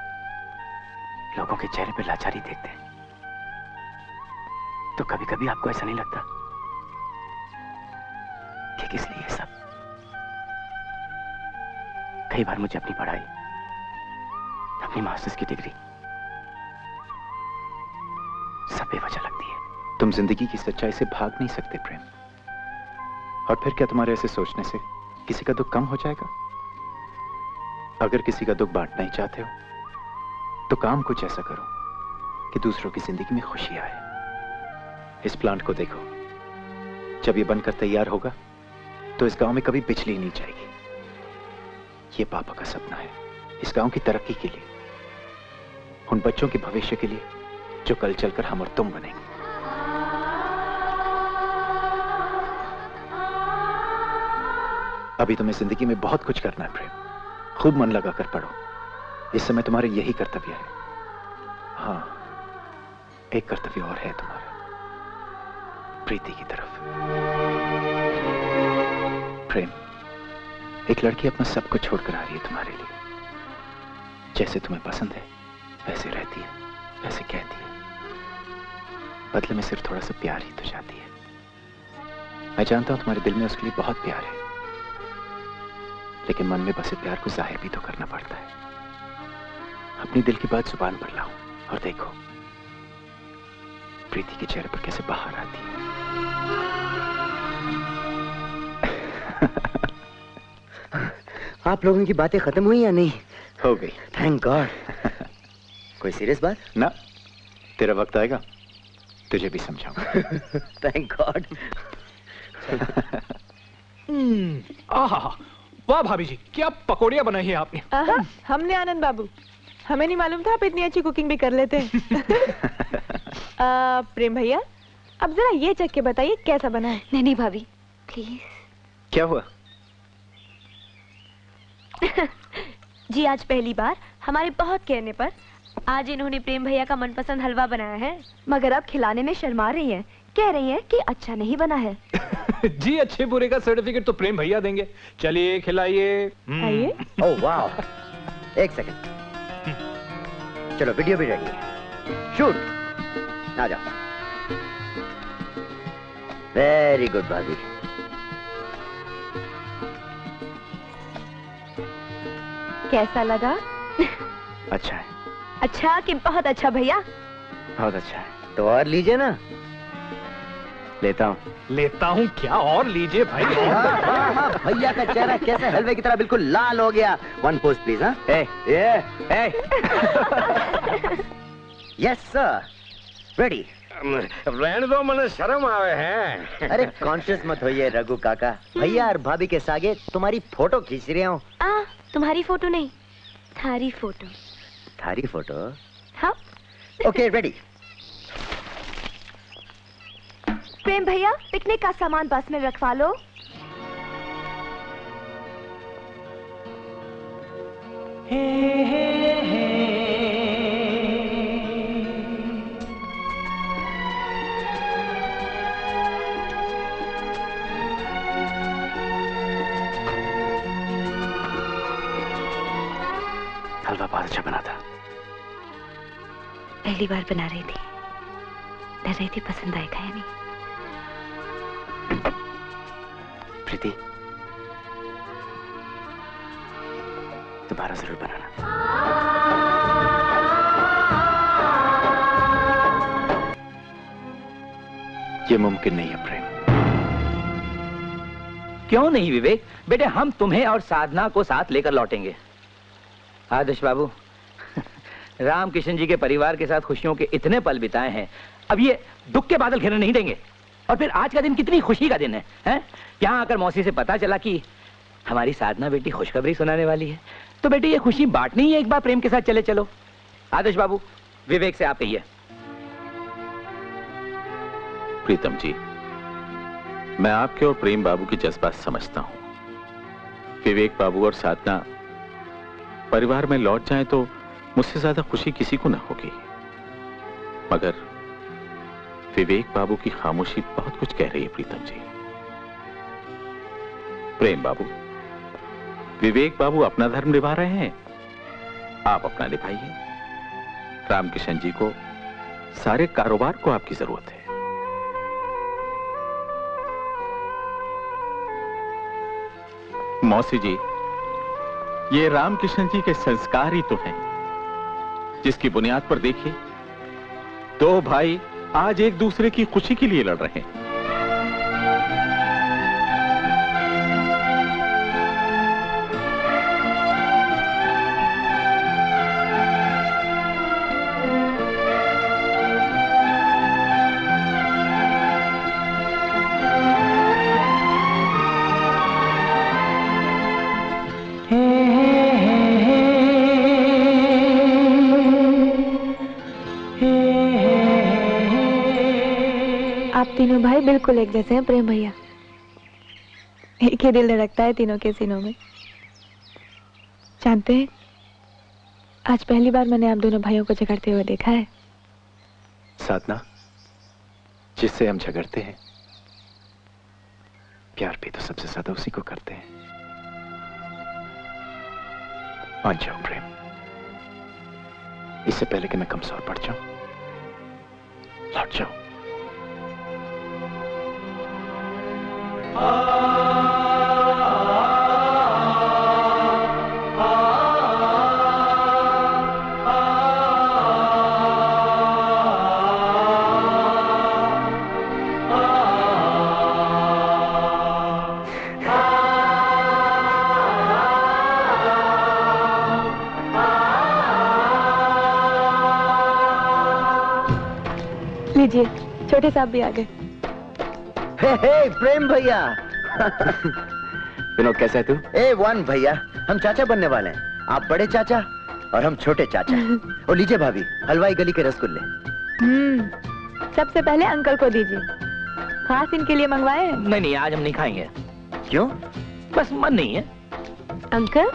[SPEAKER 11] लोगों के चेहरे पे लाचारी देखते हैं, तो कभी कभी आपको ऐसा नहीं लगता कि किस लिए ये सब? कई बार मुझे अपनी पढ़ाई, अपनी मास्टर्स की डिग्री सब बेवजह लगती है।
[SPEAKER 10] तुम जिंदगी की सच्चाई से भाग नहीं सकते प्रेम। और फिर क्या तुम्हारे ऐसे सोचने से किसी का दुख कम हो जाएगा? अगर किसी का दुख बांटना ही चाहते हो तो काम कुछ ऐसा करो कि दूसरों की जिंदगी में खुशी आए। इस प्लांट को देखो, जब ये बनकर तैयार होगा तो इस गांव में कभी बिजली नहीं जाएगी। ये पापा का सपना है, इस गांव की तरक्की के लिए, उन बच्चों के भविष्य के लिए जो कल चलकर हम और तुम बनेंगे। अभी तुम्हें जिंदगी में बहुत कुछ करना है प्रेम। खूब मन लगाकर पढ़ो, इस समय तुम्हारे यही कर्तव्य है। हाँ, एक कर्तव्य और है तुम्हारा, प्रीति की तरफ। प्रेम, एक लड़की अपना सब कुछ छोड़कर आ रही है तुम्हारे लिए। जैसे तुम्हें पसंद है वैसे रहती है, वैसे कहती है, बदले में सिर्फ थोड़ा सा प्यार ही तो चाहती है। मैं जानता हूं तुम्हारे दिल में उसके लिए बहुत प्यार है, लेकिन मन में बसे प्यार को जाहिर भी तो करना पड़ता है। अपनी दिल की बात जुबान पर लाओ और देखो प्रीति के चेहरे पर कैसे बाहर आती है।
[SPEAKER 11] आप लोगों की बातें खत्म हुई या नहीं?
[SPEAKER 10] हो गई।
[SPEAKER 11] Thank God. कोई सीरियस बात?
[SPEAKER 10] ना, तेरा वक्त आएगा तुझे भी समझाऊंगा।
[SPEAKER 11] Thank God.
[SPEAKER 17] आहा, वाह भाभी जी, क्या पकौड़ियाँ बनाई है आपने।
[SPEAKER 18] हमने आनंद बाबू, हमें नहीं मालूम था आप इतनी अच्छी कुकिंग भी कर लेते हैं। प्रेम भैया, अब जरा ये चख के बताइए कैसा बना है।
[SPEAKER 2] नहीं भाभी, प्लीज।
[SPEAKER 10] क्या हुआ?
[SPEAKER 16] जी, आज पहली बार हमारे बहुत कहने पर आज इन्होंने प्रेम भैया का मनपसंद हलवा बनाया है, मगर अब खिलाने में शर्मा रही हैं। कह रही हैं कि अच्छा नहीं बना है।
[SPEAKER 17] जी अच्छे बुरे का सर्टिफिकेट तो प्रेम भैया देंगे। चलिए खिलाइए।
[SPEAKER 16] आइए।
[SPEAKER 19] ओह वाह, एक सेकंड, चलो वीडियो भी रेडी है, शूट, आ जाओ। वेरी गुड भाभी।
[SPEAKER 16] कैसा लगा?
[SPEAKER 19] अच्छा है।
[SPEAKER 16] अच्छा कि बहुत अच्छा भैया?
[SPEAKER 19] बहुत अच्छा है। तो और लीजिए ना। लेता हूँ।
[SPEAKER 17] लेता हूँ क्या? और लीजिए भाई।
[SPEAKER 19] हाँ, भैया का चेहरा कैसे हलवे की तरह बिल्कुल लाल हो गया। One post please. हाँ, यस सर, रेडी।
[SPEAKER 9] रहने दो, मने शर्म आवे हैं।
[SPEAKER 19] अरे कॉन्शियस मत होइए रघु काका, भैया और भाभी के सागे तुम्हारी फोटो खींच रहे हो।
[SPEAKER 16] तुम्हारी फोटो नहीं, थारी फोटो।
[SPEAKER 19] थारी फोटो?
[SPEAKER 16] हाँ।
[SPEAKER 19] Okay ready.
[SPEAKER 16] प्रेम भैया, पिकनिक का सामान बस में रखवा लो।
[SPEAKER 11] हलवा बहुत अच्छा बना था।
[SPEAKER 16] पहली बार बना रही थी, डर रही थी पसंद आएगा या नहीं।
[SPEAKER 11] प्रीति, दोबारा जरूर बनाना। ये मुमकिन नहीं है प्रेम।
[SPEAKER 20] क्यों नहीं विवेक? बेटे हम तुम्हें और साधना को साथ लेकर लौटेंगे। आदर्श बाबू, राम किशन जी के परिवार के साथ खुशियों के इतने पल बिताए हैं, अब ये दुख के बादल घिरने नहीं देंगे। और फिर आज का दिन कितनी खुशी का दिन है, हैं? यहाँ आकर मौसी से पता चला कि हमारी साधना बेटी खुशखबरी सुनाने वाली है, तो बेटी ये खुशी बांटनी ही है, एक बार प्रेम के साथ चले चलो। आदर्श बाबू, विवेक से आप कहिए।
[SPEAKER 14] प्रीतम जी, मैं आपके और प्रेम बाबू की जज्बात समझता हूं। विवेक बाबू और साधना परिवार में लौट जाएं तो मुझसे ज्यादा खुशी किसी को न होगी, मगर विवेक बाबू की खामोशी बहुत कुछ कह रही है। प्रीतम जी, प्रेम बाबू, विवेक बाबू अपना धर्म निभा रहे हैं, आप अपना निभाइए। रामकिशन जी को सारे कारोबार को आपकी जरूरत है। मौसी जी, ये रामकिशन जी के संस्कार ही तो हैं, जिसकी बुनियाद पर देखिए दो भाई आज एक दूसरे की खुशी के लिए लड़ रहे हैं।
[SPEAKER 16] आप तीनों भाई बिल्कुल एक जैसे हैं प्रेम भैया। एक ही दिल धड़कता है तीनों के सीनों में। जानते हैं, आज पहली बार मैंने आप दोनों भाइयों को झगड़ते हुए देखा है।
[SPEAKER 11] साधना, जिससे हम झगड़ते हैं, प्यार भी तो सबसे ज्यादा उसी को करते हैं। मान जाओ प्रेम, इससे पहले कि मैं कमजोर पड़ जाऊं, लौट जाओ।
[SPEAKER 16] लीजिए, छोटे साहब भी आ गए।
[SPEAKER 19] हे प्रेम भैया।
[SPEAKER 11] विनोद, कैसा है तू?
[SPEAKER 19] A1 भैया, हम चाचा बनने वाले हैं। आप बड़े चाचा और हम छोटे चाचा। और लीजिए भाभी, हलवाई गली के रसगुल्ले।
[SPEAKER 16] सबसे पहले अंकल को दीजिए, खास इनके लिए मंगवाए हैं।
[SPEAKER 20] नहीं नहीं, आज हम नहीं खाएंगे।
[SPEAKER 19] क्यों?
[SPEAKER 20] बस मन नहीं है।
[SPEAKER 16] अंकल,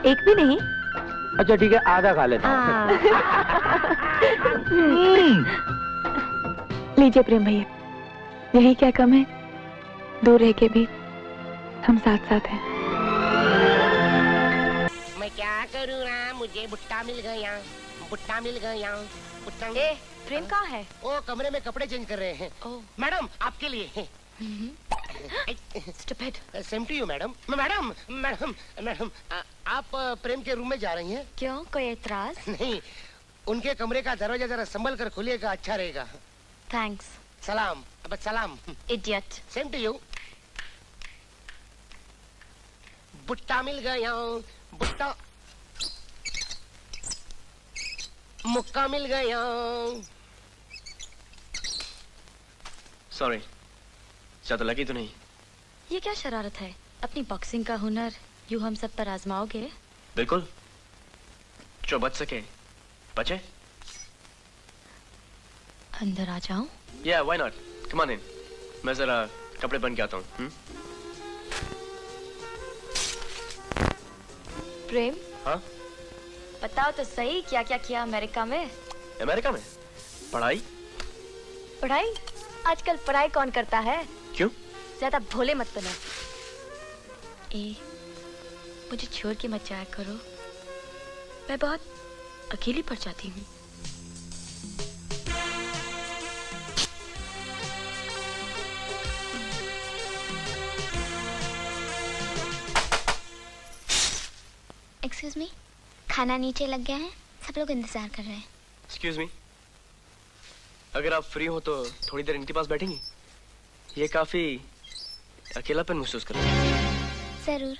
[SPEAKER 16] एक भी नहीं?
[SPEAKER 20] अच्छा ठीक है, आधा खा लेता हूँ।
[SPEAKER 16] लीजिए प्रेम भैया, यही क्या कम है, दूर रह के भी हम साथ साथ हैं।
[SPEAKER 21] मैं क्या करूँ ना, मुझे भुट्टा मिल गया, भुट्टा मिल गया, भुट्टा।
[SPEAKER 16] प्रेम कहाँ है?
[SPEAKER 21] वो कमरे में कपड़े चेंज कर रहे हैं। मैडम आपके लिए।
[SPEAKER 16] Stupid.
[SPEAKER 21] Same to you madam. Madam madam madam आप प्रेम के रूम में जा रही हैं?
[SPEAKER 16] क्यों, कोई एतराज?
[SPEAKER 21] नहीं, उनके कमरे का दरवाजा जरा संभल कर खोलिएगा, अच्छा रहेगा।
[SPEAKER 16] थैंक्स।
[SPEAKER 21] सलाम। अब सलाम।
[SPEAKER 16] इडियट।
[SPEAKER 21] Same to you. भुट्टा मिल गया, भुट्टा, मुक्का मिल गया।
[SPEAKER 22] सॉरी, ज्यादा लगी तो नहीं?
[SPEAKER 16] ये क्या शरारत है? अपनी बॉक्सिंग का हुनर यूं हम सब पर आजमाओगे?
[SPEAKER 22] बिल्कुल, जो बच सके बचे।
[SPEAKER 16] अंदर आ जाऊं?
[SPEAKER 22] Yeah, why not? Come on in. मैं जरा कपड़े बन के आता हूँ।
[SPEAKER 16] प्रेम,
[SPEAKER 22] हाँ?
[SPEAKER 16] बताओ तो सही, क्या क्या किया अमेरिका में?
[SPEAKER 22] अमेरिका में? पढ़ाई?
[SPEAKER 16] पढ़ाई? आजकल पढ़ाई कौन करता है?
[SPEAKER 22] क्यों?
[SPEAKER 16] ज्यादा भोले मत बनो। मुझे छोड़ के मत जाया करो, मैं बहुत अकेली पड़ जाती हूँ।
[SPEAKER 8] एक्सक्यूज मी, खाना नीचे लग गया है, सब लोग इंतजार कर रहे हैं।
[SPEAKER 22] Excuse me. अगर आप फ्री हो तो थोड़ी देर इनके पास बैठेंगी? ये काफी अकेलापन महसूस कर रहे हैं।
[SPEAKER 8] जरूर।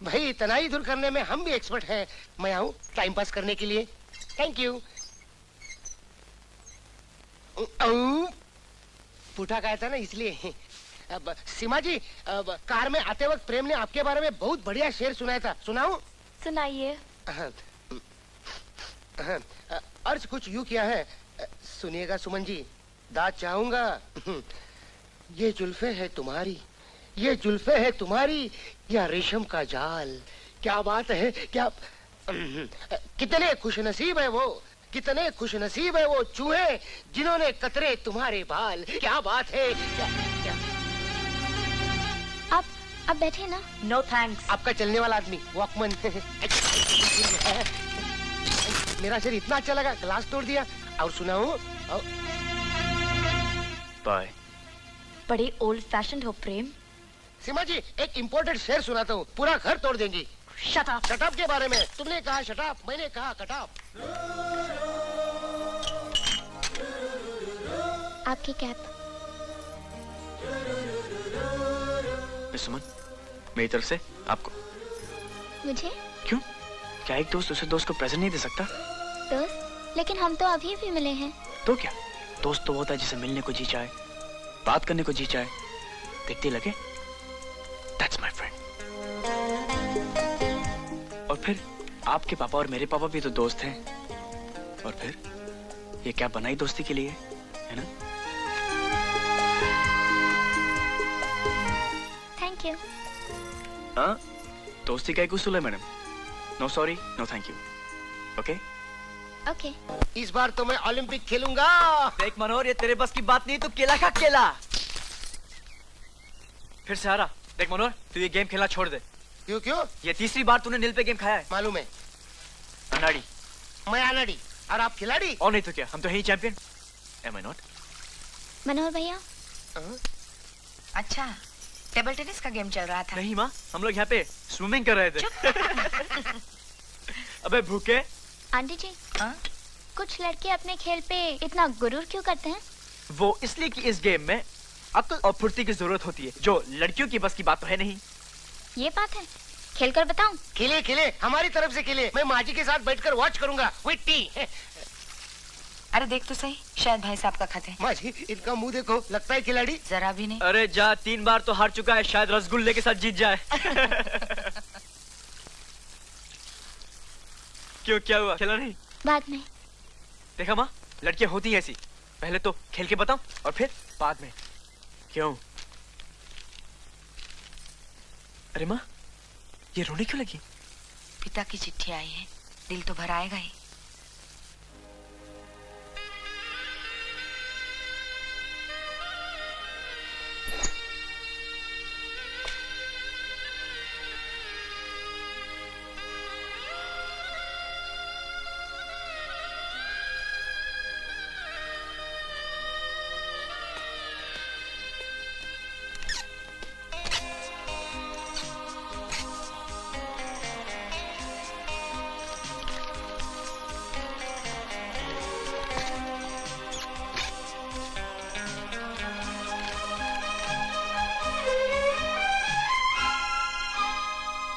[SPEAKER 21] भाई तनाई दूर करने में हम भी एक्सपर्ट हैं। मैं आऊं टाइम पास करने के लिए? Thank you. पूठा कहा था ना इसलिए। अब सीमा जी, अब कार में आते वक्त प्रेम ने आपके बारे में बहुत बढ़िया शेर सुनाया था, सुनाऊं?
[SPEAKER 16] सुनाइए।
[SPEAKER 21] अर्ज कुछ यूं किया है, सुनिएगा सुमन जी, दाद चाहूंगा। ये जुल्फे है तुम्हारी, ये जुल्फे है तुम्हारी, या रेशम का जाल। क्या बात है, क्या कितने खुशनसीब है वो, कितने खुशनसीब है वो चूहे जिन्होंने कतरे तुम्हारे बाल। क्या बात है, क्या, क्या?
[SPEAKER 8] आप बैठे ना।
[SPEAKER 16] No thanks.
[SPEAKER 21] आपका चलने वाला आदमी वॉकमैन। मेरा शरीर इतना अच्छा लगा, ग्लास तोड़ दिया। और सुनाऊं?
[SPEAKER 22] बाय।
[SPEAKER 16] बड़ी ओल्ड फैशन्ड हो प्रेम।
[SPEAKER 21] सीमा जी, एक इम्पोर्टेंट शेर सुनाता हूँ, पूरा घर तोड़ देंगी।
[SPEAKER 16] Shut up.
[SPEAKER 21] शट अप के बारे में तुमने कहा शट अप, मैंने कहा कट अप।
[SPEAKER 8] आपकी कैप।
[SPEAKER 22] सुमन, मेरी तरफ से आपको।
[SPEAKER 8] मुझे?
[SPEAKER 22] क्यों? क्या एक दोस्त दूसरे दोस्त को प्रेजेंट नहीं दे सकता?
[SPEAKER 8] दोस्त? लेकिन हम तो अभी भी मिले हैं।
[SPEAKER 22] तो क्या, दोस्त तो होता है जिसे मिलने को जी चाहे, बात करने को जी चाहे, देखते लगे That's my friend. और फिर आपके पापा और मेरे पापा भी तो दोस्त हैं, और फिर ये क्या बनाई दोस्ती के लिए, है ना?
[SPEAKER 8] Thank you.
[SPEAKER 22] हाँ, दोस्ती का एक उसूल है madam, no sorry no thank you. Okay
[SPEAKER 8] okay.
[SPEAKER 21] इस बार तो मैं ओलंपिक खेलूंगा।
[SPEAKER 22] देख मनोहर, ये तेरे बस की बात नहीं, तू केला खा केला। फिर से हारा। देख मनोहर, तू ये गेम खेलना छोड़ दे।
[SPEAKER 21] क्यों क्यों?
[SPEAKER 22] ये तीसरी बार तूने नील पे गेम खाया है।
[SPEAKER 21] मालूम है।
[SPEAKER 22] अनाड़ी।
[SPEAKER 21] मैं अनाड़ी और आप खिलाड़ी।
[SPEAKER 22] और नहीं तो क्या, हम तो हैं ही चैंपियन। Am I not?
[SPEAKER 8] मनोहर भैया।
[SPEAKER 23] अच्छा, टेबल टेनिस का गेम चल रहा था।
[SPEAKER 22] नहीं माँ, हम लोग यहाँ पे स्विमिंग कर रहे थे। अबे भूखे।
[SPEAKER 8] आंटी जी, कुछ लड़के अपने खेल पे इतना गुरूर क्यों करते हैं?
[SPEAKER 22] वो इसलिए कि इस गेम में अक्ल और फुर्ती की जरूरत होती है, जो लड़कियों की बस की बात तो है नहीं।
[SPEAKER 8] ये बात है, खेल कर बताऊं?
[SPEAKER 21] खेले खेले, हमारी तरफ से खेले। मैं माँ जी के साथ बैठकर वॉच करूंगा विद टी।
[SPEAKER 23] अरे देख तो सही, शायद भाई साहब का खत है।
[SPEAKER 21] माँ जी, इनका मुंह देखो, लगता है खिलाड़ी।
[SPEAKER 23] जरा भी नहीं।
[SPEAKER 22] अरे जा, 3 बार तो हार चुका है, शायद रसगुल्ले के साथ जीत जाए। क्यों, क्या हुआ, खेला नहीं?
[SPEAKER 8] बाद में।
[SPEAKER 22] देखा माँ, लड़कियां होती हैं ऐसी, पहले तो खेल के बताओ और फिर बाद में। क्यों? अरे माँ, ये रोने क्यों लगी?
[SPEAKER 23] पिता की चिट्ठी आई है, दिल तो भर आएगा ही।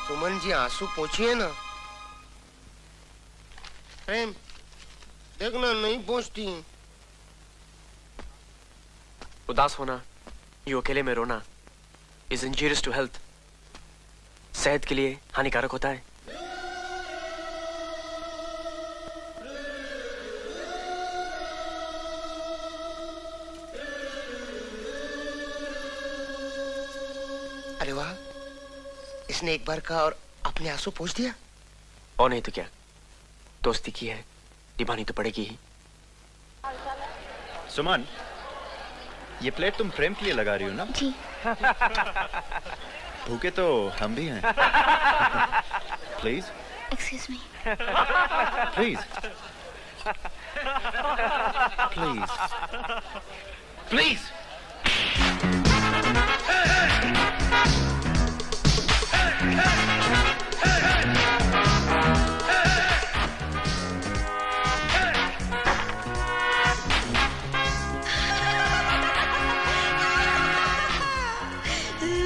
[SPEAKER 21] सुमन जी आंसू पोंछिए ना। प्रेम देखना नहीं पहुंचती।
[SPEAKER 22] उदास होना, यूं अकेले में रोना इज इंजूरियस टू हेल्थ। सेहत के लिए हानिकारक होता है।
[SPEAKER 21] अरे वाह, इसने एक बार कहा और अपने आंसू पोंछ दिया।
[SPEAKER 22] और नहीं तो क्या, दोस्ती की है, निभानी तो पड़ेगी ही।
[SPEAKER 10] सुमन, ये प्लेट तुम प्रेम के लिए लगा रही हो ना?
[SPEAKER 8] जी।
[SPEAKER 10] भूखे तो हम भी हैं। Please
[SPEAKER 8] excuse me.
[SPEAKER 10] Please please please.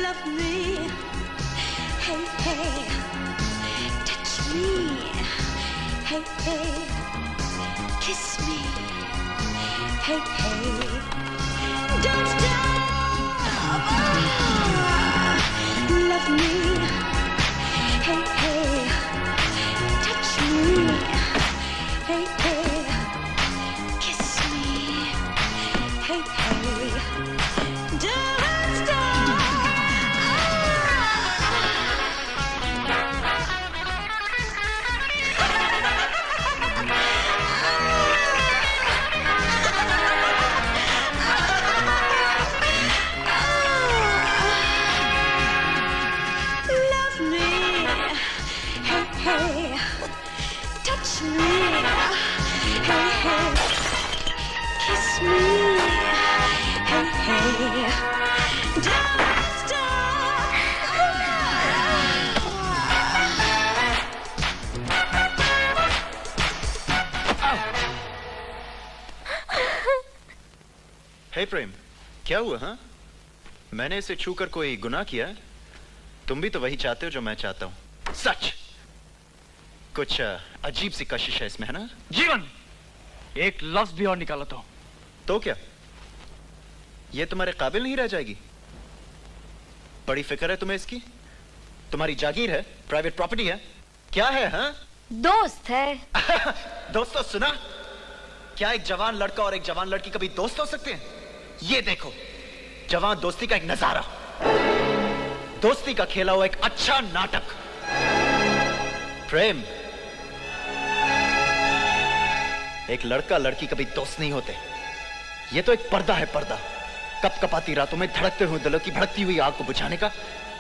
[SPEAKER 5] Love me, hey hey, touch me, hey hey, kiss me, hey hey, don't stop. Love me, hey hey, touch me, hey hey, kiss me, hey hey, don't stop. Love me, hey hey, touch me, hey hey, kiss me, hey hey, don't stop.
[SPEAKER 10] हे प्रेम, क्या हुआ? हाँ, मैंने इसे छूकर कोई गुनाह किया है? तुम भी तो वही चाहते हो जो मैं चाहता हूं। सच कुछ अजीब सी कशिश है इसमें, है ना?
[SPEAKER 17] जीवन, एक लफ्ज भी और निकाला तो
[SPEAKER 10] क्या ये तुम्हारे काबिल नहीं रह जाएगी? बड़ी फिक्र है तुम्हें इसकी? तुम्हारी जागीर है, प्राइवेट प्रॉपर्टी है, क्या है? हाँ,
[SPEAKER 23] दोस्त है।
[SPEAKER 10] दोस्तों सुना? क्या एक जवान लड़का और एक जवान लड़की कभी दोस्त हो सकते हैं? ये देखो, जवान दोस्ती का एक नजारा, दोस्ती का खेला हुआ एक अच्छा नाटक। प्रेम, एक लड़का लड़की कभी दोस्त नहीं होते। ये तो एक पर्दा है, पर्दा। कपकपाती रातों में धड़कते हुए दिलों की भड़कती हुई आग को बुझाने का,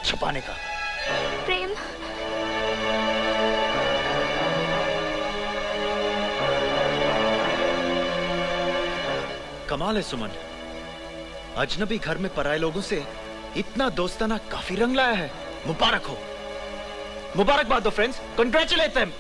[SPEAKER 10] छुपाने का।
[SPEAKER 8] प्रेम,
[SPEAKER 10] कमाल है सुमन, अजनबी घर में पराए लोगों से इतना दोस्ताना काफी रंग लाया है। मुबारक हो, मुबारकबाद दो friends, congratulate them.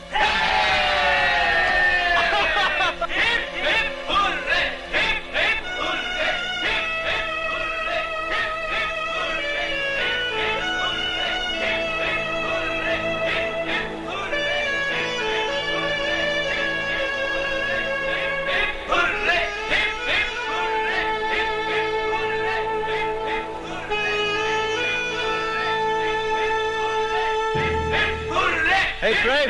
[SPEAKER 10] Hey, Prem!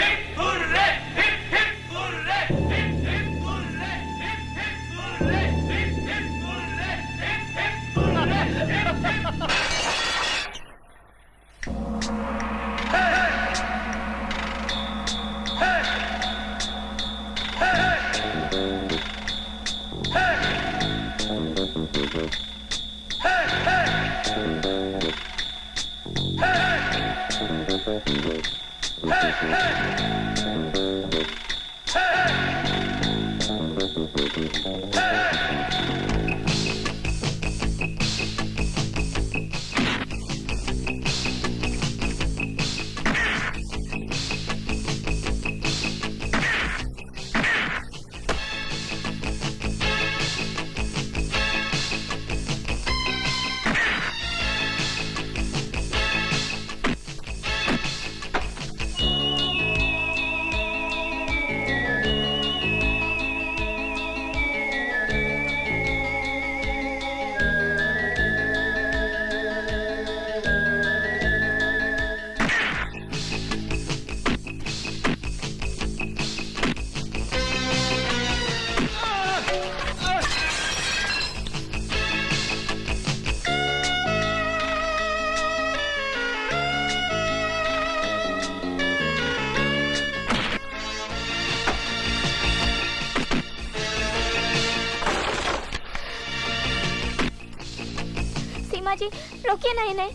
[SPEAKER 3] सीमा जी रोकिए ना इन्हें।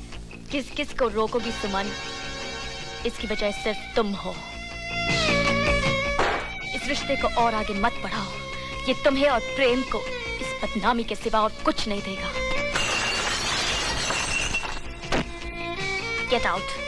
[SPEAKER 3] किस किस को रोकोगी सुमन? इसकी वजह सिर्फ तुम हो। इस रिश्ते को और आगे मत बढ़ाओ, ये तुम्हें और प्रेम को इस बदनामी के सिवा और कुछ नहीं देगा। Get out.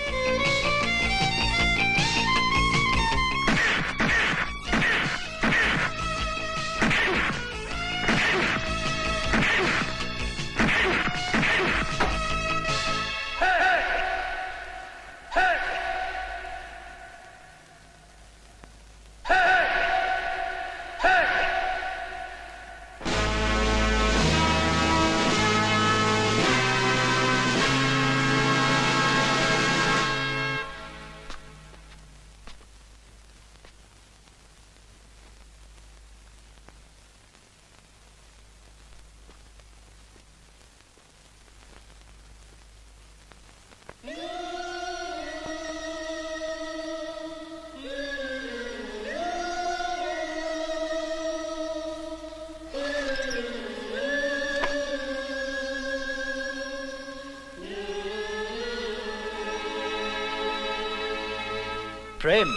[SPEAKER 10] प्रेम,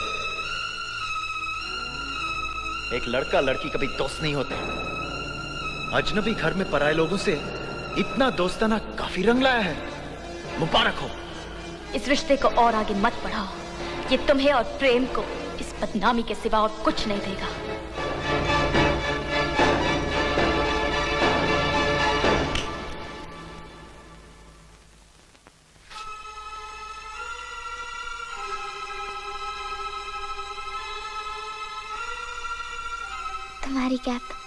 [SPEAKER 10] एक लड़का लड़की कभी दोस्त नहीं होते। अजनबी घर में पराए लोगों से इतना दोस्ताना काफी रंग लाया है। मुबारक हो।
[SPEAKER 3] इस रिश्ते को और आगे मत बढ़ाओ, ये तुम्हें और प्रेम को इस बदनामी के सिवा और कुछ नहीं देगा।
[SPEAKER 8] तुम्हारी कैप।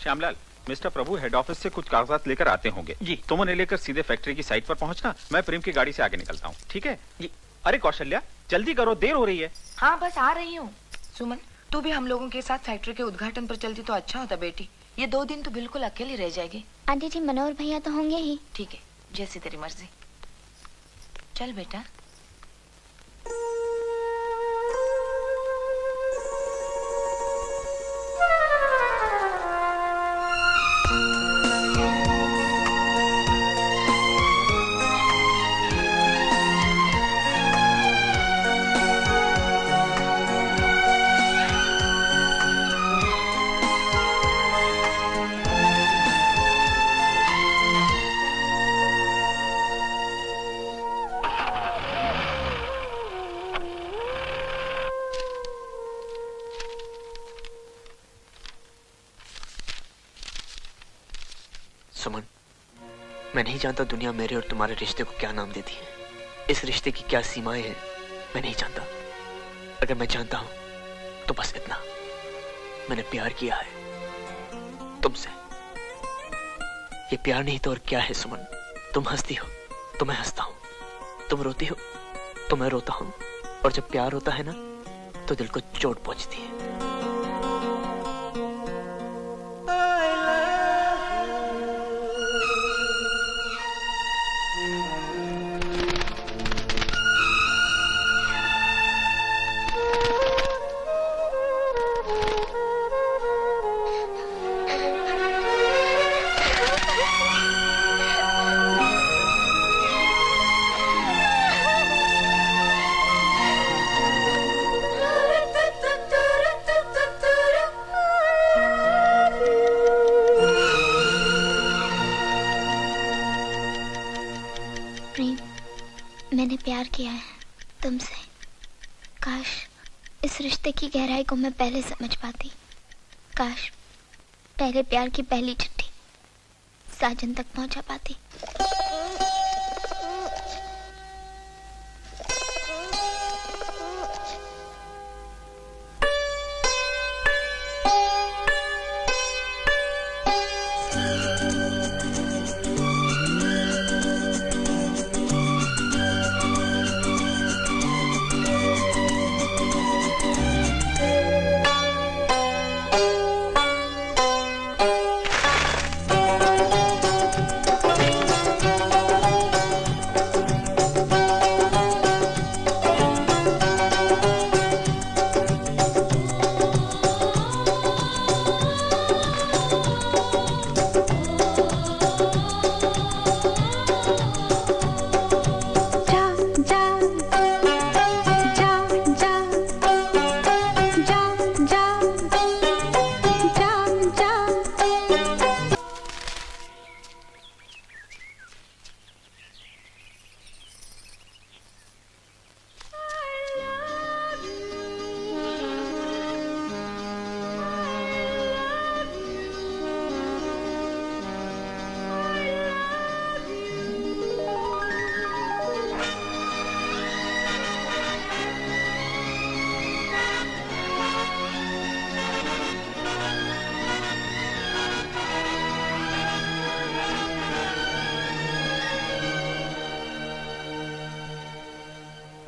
[SPEAKER 14] श्यामलाल, मिस्टर प्रभु हेड ऑफिस से कुछ कागजात लेकर आते होंगे जी। तुम उन्हें लेकर सीधे फैक्ट्री की साइट पर पहुंचना, मैं प्रेम की गाड़ी से आगे निकलता हूँ, ठीक है जी। अरे कौशल्या, जल्दी करो, देर हो रही है।
[SPEAKER 23] हाँ बस आ रही हूँ। सुमन, तू भी हम लोगों के साथ फैक्ट्री के उद्घाटन पर चलती तो अच्छा होता बेटी। ये 2 दिन तो बिल्कुल अकेली रह जाएगी।
[SPEAKER 8] आंटी जी, मनोहर भैया तो होंगे ही।
[SPEAKER 23] ठीक है, जैसी तेरी मर्जी। चल बेटा।
[SPEAKER 22] सुमन, मैं नहीं जानता दुनिया मेरे और तुम्हारे रिश्ते को क्या नाम देती है, इस रिश्ते की क्या सीमाएं हैं, मैं नहीं जानता। अगर मैं जानता हूं तो बस इतना, मैंने प्यार किया है तुमसे। ये प्यार नहीं तो और क्या है सुमन? तुम हंसती हो तो मैं हंसता हूं, तुम रोती हो तो मैं रोता हूं, और जब प्यार होता है ना तो दिल को चोट पहुंचती है।
[SPEAKER 8] मैंने प्यार किया है तुमसे। काश इस रिश्ते की गहराई को मैं पहले समझ पाती। काश पहले प्यार की पहली चिट्ठी साजन तक पहुंचा पाती।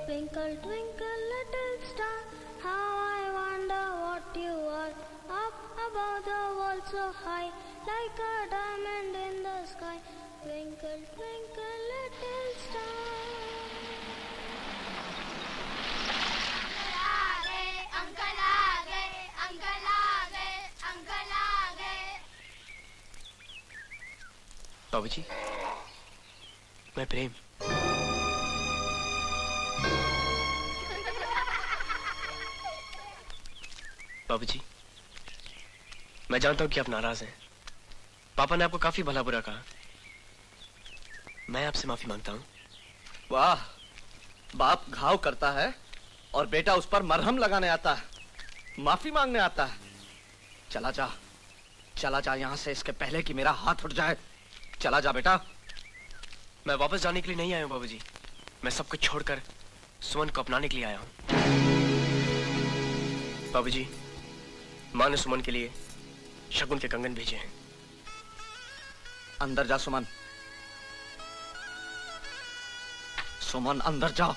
[SPEAKER 5] Twinkle, twinkle, little star, how I wonder what you are. Up above the world so high, like a diamond in the sky. Twinkle, twinkle, little star.
[SPEAKER 1] Uncle आ गए, अंकल आ गए, अंकल आ गए।
[SPEAKER 22] बाबूजी, मैं प्रेम। बाबूजी, मैं जानता हूं कि आप नाराज हैं। पापा ने आपको काफी भला बुरा कहा। मैं आपसे माफी मांगता हूं।
[SPEAKER 4] वाह, बाप घाव करता है और बेटा उस पर मरहम लगाने आता है, माफी मांगने आता है। चला जा, चला जा यहां से, इसके पहले कि मेरा हाथ उठ जाए। चला जा बेटा।
[SPEAKER 22] मैं वापस जाने के लिए नहीं आया हूं बाबूजी, मैं सब कुछ छोड़कर सुमन को अपनाने के लिए आया हूं। बाबूजी, मां ने सुमन के लिए शगुन के कंगन भेजे हैं।
[SPEAKER 4] अंदर जा सुमन, सुमन अंदर जाओ।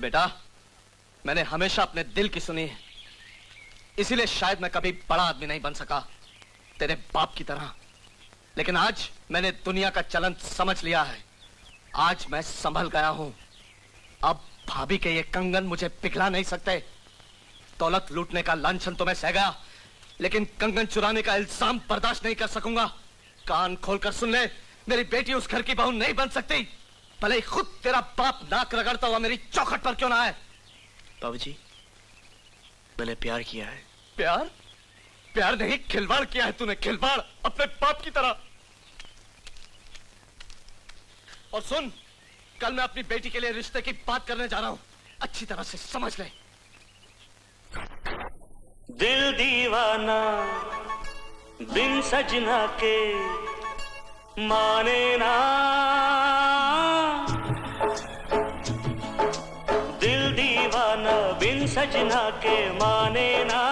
[SPEAKER 4] बेटा, मैंने हमेशा अपने दिल की सुनी है, इसीलिए शायद मैं कभी बड़ा आदमी नहीं बन सका तेरे बाप की तरह। लेकिन आज मैंने दुनिया का चलन समझ लिया है। आज मैं संभल गया हूं। अब भाभी के ये कंगन मुझे पिघला नहीं सकते। दौलत लूटने का लांछन तो मैं सह गया, लेकिन कंगन चुराने का इल्जाम बर्दाश्त नहीं कर सकूंगा। कान खोलकर सुन ले, मेरी बेटी उस घर की बहू नहीं बन सकती, भले ही खुद तेरा बाप नाक रगड़ता हुआ मेरी चौखट पर क्यों ना आए।
[SPEAKER 22] बाबूजी, मैंने प्यार किया है।
[SPEAKER 4] प्यार? प्यार नहीं, खिलवाड़ किया है तूने, खिलवाड़, अपने बाप की तरह। और सुन, कल मैं अपनी बेटी के लिए रिश्ते की बात करने जा रहा हूं, अच्छी तरह से समझ ले।
[SPEAKER 6] दिल दीवाना बिन सजना के माने ना, दिल दीवाना बिन सजना के माने ना।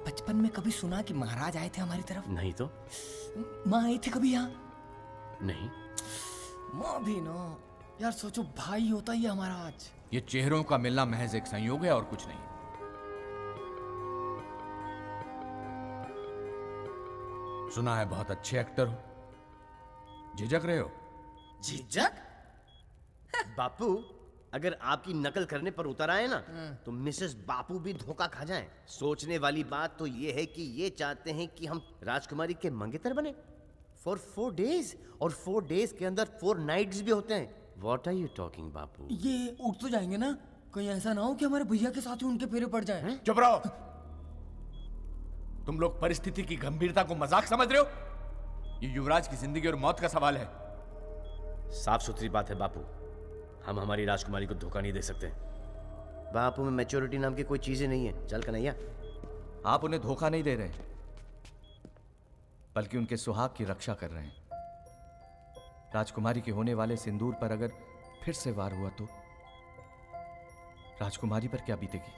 [SPEAKER 7] बचपन में कभी सुना कि महाराज आए थे हमारी तरफ?
[SPEAKER 13] नहीं तो।
[SPEAKER 7] माँ आई थी कभी यहाँ?
[SPEAKER 13] नहीं।
[SPEAKER 7] माँ भी ना यार, सोचो भाई होता ये हमारा आज।
[SPEAKER 24] ये चेहरों का मिलना महज एक संयोग है और कुछ नहीं। सुना है बहुत अच्छे एक्टर हो, झिझक रहे हो?
[SPEAKER 13] झिझक? बापू, अगर आपकी नकल करने पर उतर आए ना तो मिसेस बापू भी धोखा खा जाएं। सोचने वाली बात तो ये है कि ये चाहते हैं कि हम राजकुमारी के मंगेतर बने फॉर 4 days, और 4 days के अंदर 4 nights भी होते हैं। What are you talking, बापू?
[SPEAKER 7] ये उठ तो जाएंगे ना, कहीं ऐसा ना हो कि हमारे भैया के साथ ही उनके फेरे पड़ जाए।
[SPEAKER 24] चुप रहो। तुम लोग परिस्थिति की गंभीरता को मजाक समझ रहे हो? ये युवराज की जिंदगी और मौत का सवाल है।
[SPEAKER 13] साफ सुथरी बात है बापू, हम हमारी राजकुमारी को धोखा नहीं दे सकते। बापू में मैच्योरिटी नाम की कोई चीजें नहीं है। चल कन्हैया।
[SPEAKER 24] आप उन्हें धोखा नहीं दे रहे, बल्कि उनके सुहाग की रक्षा कर रहे हैं। राजकुमारी के होने वाले सिंदूर पर अगर फिर से वार हुआ तो राजकुमारी पर क्या बीतेगी?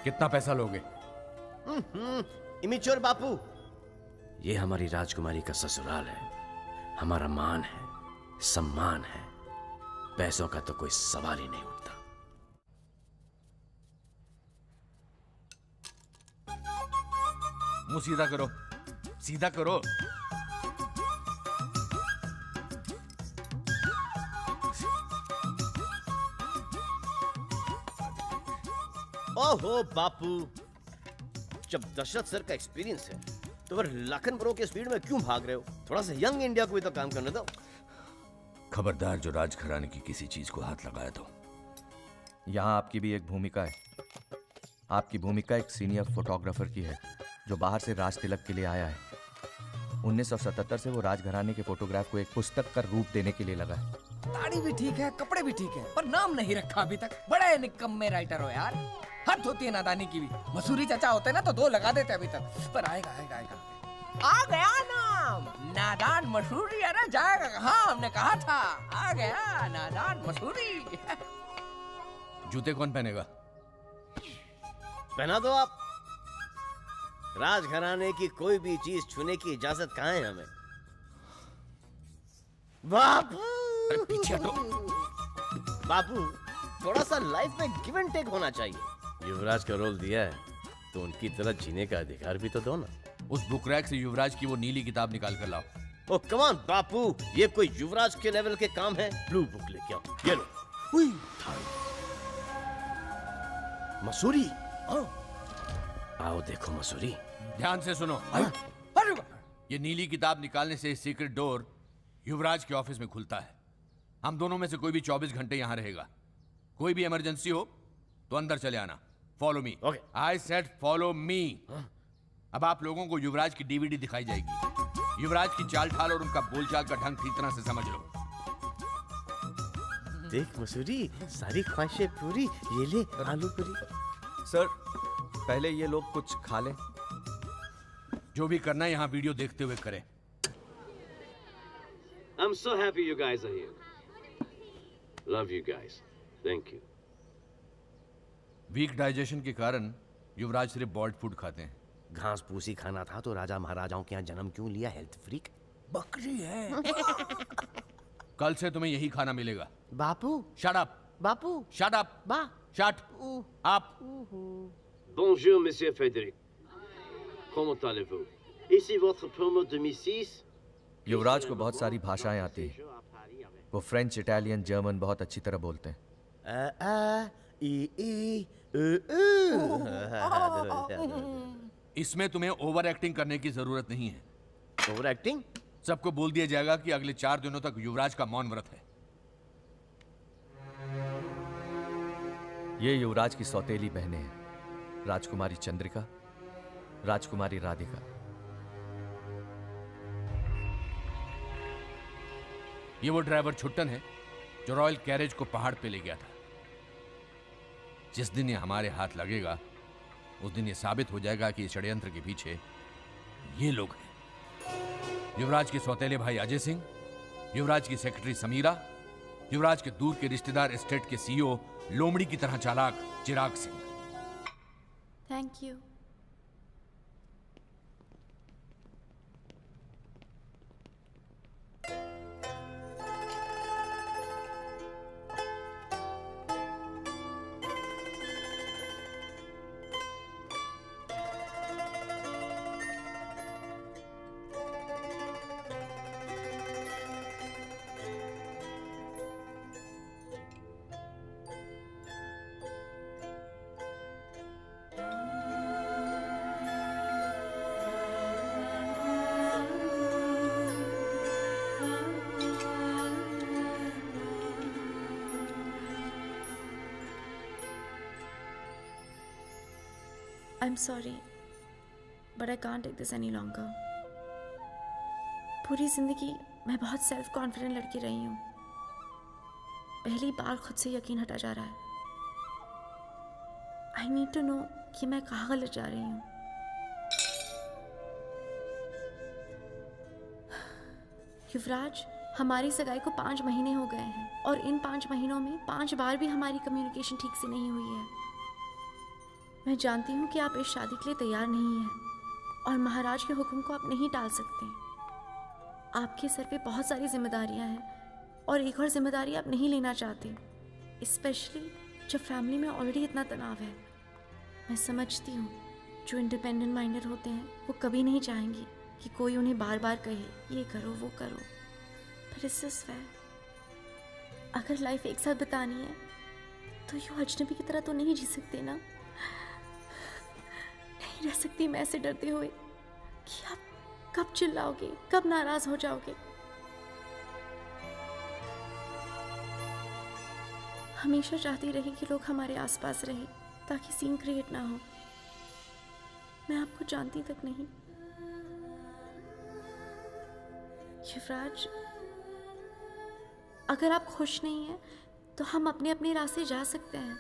[SPEAKER 24] कितना पैसा लोगे?
[SPEAKER 13] इमेच्योर बापू, ये हमारी राजकुमारी का ससुराल है, हमारा मान है, सम्मान है, पैसों का तो कोई सवाल ही नहीं उठता।
[SPEAKER 24] मुंह सीधा करो, सीधा करो।
[SPEAKER 13] ओहो बापू, जब दशरथ सर का एक्सपीरियंस है तो फिर लाखन ब्रो के स्पीड में क्यों भाग रहे हो? थोड़ा सा यंग इंडिया को भी तो काम करने दो।
[SPEAKER 24] खबरदार जो राजघराने की किसी चीज को हाथ लगाया तो यहाँ आपकी भी एक भूमिका है। आपकी भूमिका एक सीनियर फोटोग्राफर की है जो बाहर से राज तिलक के लिए आया है। 1977 से वो राजघराने के फोटोग्राफ को एक पुस्तक का रूप देने के लिए लगा है।
[SPEAKER 7] दाढ़ी भी ठीक है, कपड़े भी ठीक है, पर नाम नहीं रखा अभी तक। बड़े निकम्मे राइटर हो यार। हद होती है नादानी की भी। मसूरी चाचा होते ना तो 2 लगा देते अभी तक, पर आएगा आएगा आएगा। आ गया नाम, नादान मसूरी। अरे जाएगा कहाँ, हमने कहा था। आ गया नादान मसूरी।
[SPEAKER 24] जूते कौन पहनेगा?
[SPEAKER 13] पहना दो आप। राजघराने की कोई भी चीज छूने की इजाजत कहाँ है हमें? बापू,
[SPEAKER 24] पीछे हटो।
[SPEAKER 13] बापू, थोड़ा सा लाइफ में गिव एंड टेक होना चाहिए। युवराज का रोल दिया है तो उनकी तरह जीने का अधिकार भी तो दो ना।
[SPEAKER 24] उस बुक रैक से युवराज की वो नीली किताब निकाल कर लाओ।
[SPEAKER 13] ओ कम ऑन बापू, ये कोई युवराज के लेवल के काम है? ब्लू बुक लेके आओ। ये लो। मसूरी। आओ देखो मसूरी।
[SPEAKER 24] ध्यान से सुनो। ये नीली किताब निकालने से सीक्रेट डोर युवराज के ऑफिस में खुलता है। हम दोनों में से कोई भी 24 घंटे यहां रहेगा। कोई भी इमरजेंसी हो तो अंदर चले आना। Follow me. I said follow me. अब आप लोगों को युवराज की डीवीडी दिखाई जाएगी। युवराज की चाल ढाल और उनका बोलचाल का ढंग ठीक तरह से समझ लो।
[SPEAKER 13] देख मसूरी, सारी ख्वाहिशें पूरी। ये ले आलू पूरी।
[SPEAKER 24] सर, पहले ये लोग कुछ खा लें। जो भी करना है यहाँ वीडियो देखते हुए करें।
[SPEAKER 2] I'm so happy you guys are here. Love you guys. Thank you.
[SPEAKER 24] Weak digestion के कारण युवराज सिर्फ बॉल्ड फूड खाते हैं।
[SPEAKER 13] घास फूसी खाना था तो राजा महाराजाओं के यहाँ जन्म क्यों लिया? Health freak.
[SPEAKER 7] बकरी है।
[SPEAKER 24] कल से तुम्हें यही खाना मिलेगा।
[SPEAKER 13] बापू।
[SPEAKER 24] Shut up.
[SPEAKER 13] बापू।
[SPEAKER 24] Shut up.
[SPEAKER 13] बा।
[SPEAKER 24] Shut up.
[SPEAKER 2] Bonjour, Monsieur Frédéric. Comment allez-vous? Ici votre promo 2006.
[SPEAKER 24] Yuvraj को बहुत सारी भाषाएं आती हैं। वो फ्रेंच, इटालियन, जर्मन बहुत अच्छी तरह बोलते हैं। इसमें तुम्हें ओवर एक्टिंग करने की जरूरत नहीं है।
[SPEAKER 13] Over acting?
[SPEAKER 24] सबको बोल दिया जाएगा कि अगले 4 दिनों तक युवराज का मौन व्रत है। ये युवराज की सौतेली बहनें हैं, राजकुमारी चंद्रिका, राजकुमारी राधिका। ये वो ड्राइवर छुट्टन है जो रॉयल कैरेज को पहाड़ पे ले गया था। जिस दिन ये हमारे हाथ लगेगा उस दिन ये साबित हो जाएगा कि इस षड्यंत्र के पीछे ये लोग हैं। युवराज के सौतेले भाई अजय सिंह, युवराज की सेक्रेटरी समीरा, युवराज के दूर के रिश्तेदार एस्टेट के सीईओ लोमड़ी की तरह चालाक Chirag Singh.
[SPEAKER 12] Thank you. I'm sorry, but I can't take this any longer. पूरी जिंदगी मैं बहुत सेल्फ कॉन्फिडेंट लड़की रही हूँ। पहली बार खुद से यकीन हटा जा रहा है। I need to know कि मैं कहाँ गलत जा रही हूँ। युवराज, हमारी सगाई को 5 महीने हो गए हैं और इन 5 महीनों में 5 बार भी हमारी कम्युनिकेशन ठीक से नहीं हुई है। मैं जानती हूँ कि आप इस शादी के लिए तैयार नहीं हैं और महाराज के हुक्म को आप नहीं टाल सकते। आपके सर पे बहुत सारी जिम्मेदारियाँ हैं और एक और जिम्मेदारी आप नहीं लेना चाहते, स्पेशली जब फैमिली में ऑलरेडी इतना तनाव है। मैं समझती हूँ जो इंडिपेंडेंट माइंडेड होते हैं वो कभी नहीं चाहेंगी कि कोई उन्हें बार बार कहे ये करो वो करो, पर इट्स जस्ट फेयर। अगर लाइफ एक साथ बतानी है तो यूँ अजनबी की तरह तो नहीं जी सकते ना। नहीं रह सकती मैं ऐसे डरते हुए कि आप कब चिल्लाओगे, कब नाराज हो जाओगे। हमेशा चाहती रही कि लोग हमारे आसपास रहे ताकि सीन क्रिएट ना हो। मैं आपको जानती तक नहीं। युवराज, अगर आप खुश नहीं हैं तो हम अपने अपने रास्ते जा सकते हैं।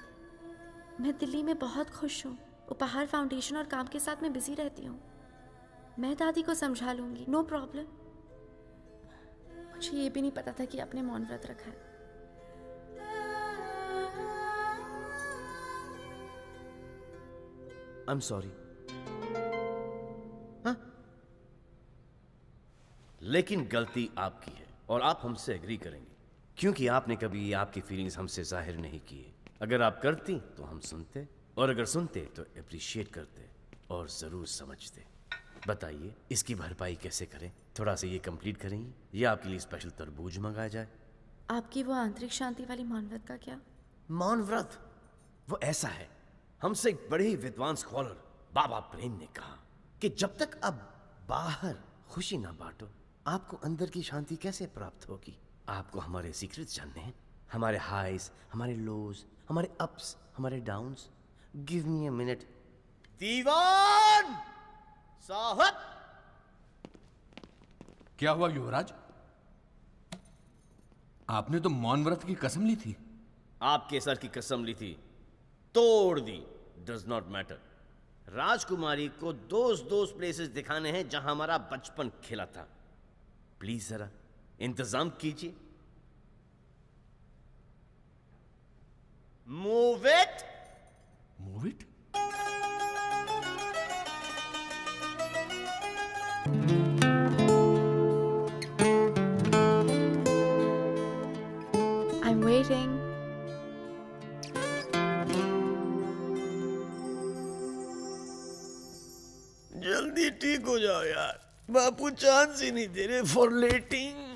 [SPEAKER 12] मैं दिल्ली में बहुत खुश हूँ। उपहार फाउंडेशन और काम के साथ मैं बिजी रहती हूँ। मैं दादी को समझा लूंगी, नो प्रॉब्लम। मुझे ये भी नहीं पता था कि आपने मौन व्रत रखा है।
[SPEAKER 13] I am sorry. लेकिन गलती आपकी है और आप हमसे एग्री करेंगे क्योंकि आपने कभी आपकी फीलिंग्स हमसे जाहिर नहीं किए। अगर आप करती तो हम सुनते, और अगर सुनते तो अप्रिशिएट करते और जरूर समझते। बताइए इसकी भरपाई कैसे करें? थोड़ा सा ये कंप्लीट करेंगी या आपके लिए स्पेशल तरबूज मंगाया जाए?
[SPEAKER 12] आपकी वो आंतरिक शांति वाली मौन व्रत का क्या?
[SPEAKER 13] मौन व्रत वो ऐसा है, हमसे एक बड़े ही विद्वान स्कॉलर बाबा प्रेम ने कहा कि जब तक आप बाहर खुशी ना बांटो, आपको अंदर की शांति कैसे प्राप्त होगी? आपको हमारे सीक्रेट्स जानने हैं, हमारे हाईज, हमारे लोज, हमारे अप्स, हमारे downs. Give me a minute. Diwan साहब।
[SPEAKER 24] क्या हुआ युवराज? आपने तो मौन व्रत की कसम ली थी।
[SPEAKER 13] आपके सर की कसम ली थी, तोड़ दी। Does not matter. राजकुमारी को दोस्त प्लेसेस दिखाने हैं जहां हमारा बचपन खिला था। प्लीज जरा इंतजाम कीजिए। Move it.
[SPEAKER 24] Move it?
[SPEAKER 12] I'm waiting.
[SPEAKER 13] जल्दी ठीक हो जाओ यार, बापू चांस ही नहीं दे रहे फॉर लेटिंग।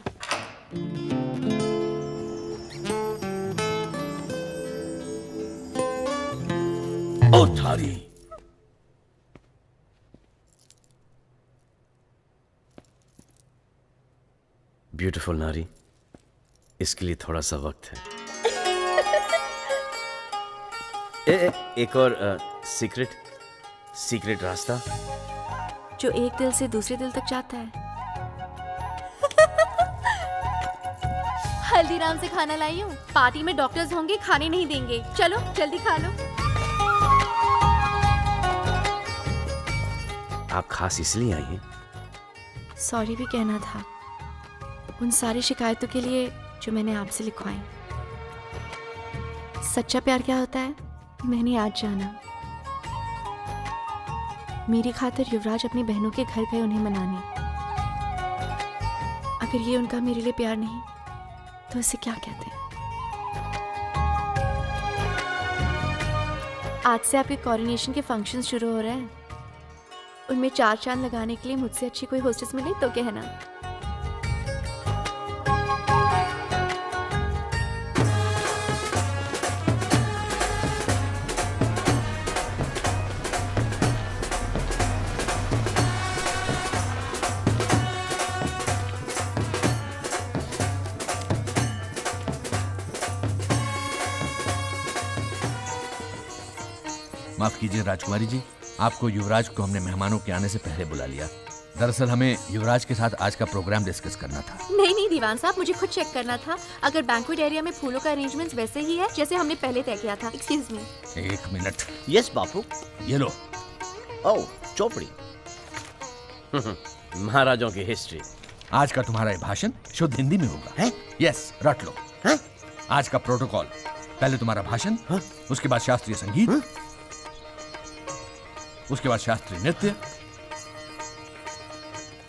[SPEAKER 13] ओ थारी। ब्यूटीफुल नारी, इसके लिए थोड़ा सा वक्त है। एक और सीक्रेट रास्ता
[SPEAKER 12] जो एक दिल से दूसरे दिल तक जाता है। हल्दीराम से खाना लाई हूँ। पार्टी में डॉक्टर्स होंगे, खाने नहीं देंगे। चलो जल्दी खा लो।
[SPEAKER 13] आप खास इसलिए आई हैं?
[SPEAKER 12] सॉरी भी कहना था उन सारी शिकायतों के लिए जो मैंने आपसे लिखवाई। सच्चा प्यार क्या होता है मैंने आज जाना। मेरी खातिर युवराज अपनी बहनों के घर गए उन्हें मनाने। अगर ये उनका मेरे लिए प्यार नहीं तो इसे क्या कहते हैं? आज से आपके कॉरोनेशन के फंक्शन शुरू हो रहे हैं। उनमें 4 चांद लगाने के लिए मुझसे अच्छी कोई होस्टेस मिले तो कहना।
[SPEAKER 24] माफ कीजिए राजकुमारी जी, आपको युवराज को हमने मेहमानों के आने से पहले बुला लिया। दरअसल हमें युवराज के साथ आज का प्रोग्राम डिस्कस करना था।
[SPEAKER 12] नहीं दीवान साहब, मुझे खुद चेक करना था अगर बैंक्वेट एरिया में फूलों का अरेंजमेंट्स वैसे ही है जैसे हमने पहले तय किया था। Excuse me.
[SPEAKER 24] 1 मिनट।
[SPEAKER 13] यस बापू।
[SPEAKER 24] ये लो।
[SPEAKER 13] ओह चौपड़ी। महाराजों की हिस्ट्री।
[SPEAKER 24] आज का तुम्हारा ये भाषण शुद्ध हिंदी में होगा। है? यस, रट लो। है? आज का प्रोटोकॉल, पहले तुम्हारा भाषण, उसके बाद शास्त्रीय संगीत, उसके बाद शास्त्रीय नृत्य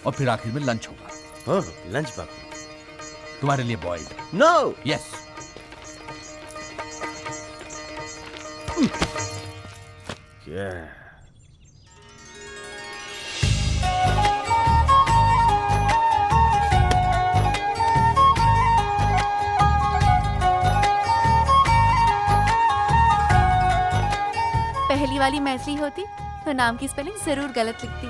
[SPEAKER 24] और फिर आखिर में लंच होगा।
[SPEAKER 13] लंच बापू?
[SPEAKER 24] तुम्हारे लिए बॉइल्ड।
[SPEAKER 13] नो।
[SPEAKER 24] यस।
[SPEAKER 12] पहली वाली मैथिली होती तो नाम की स्पेलिंग जरूर गलत लिखती।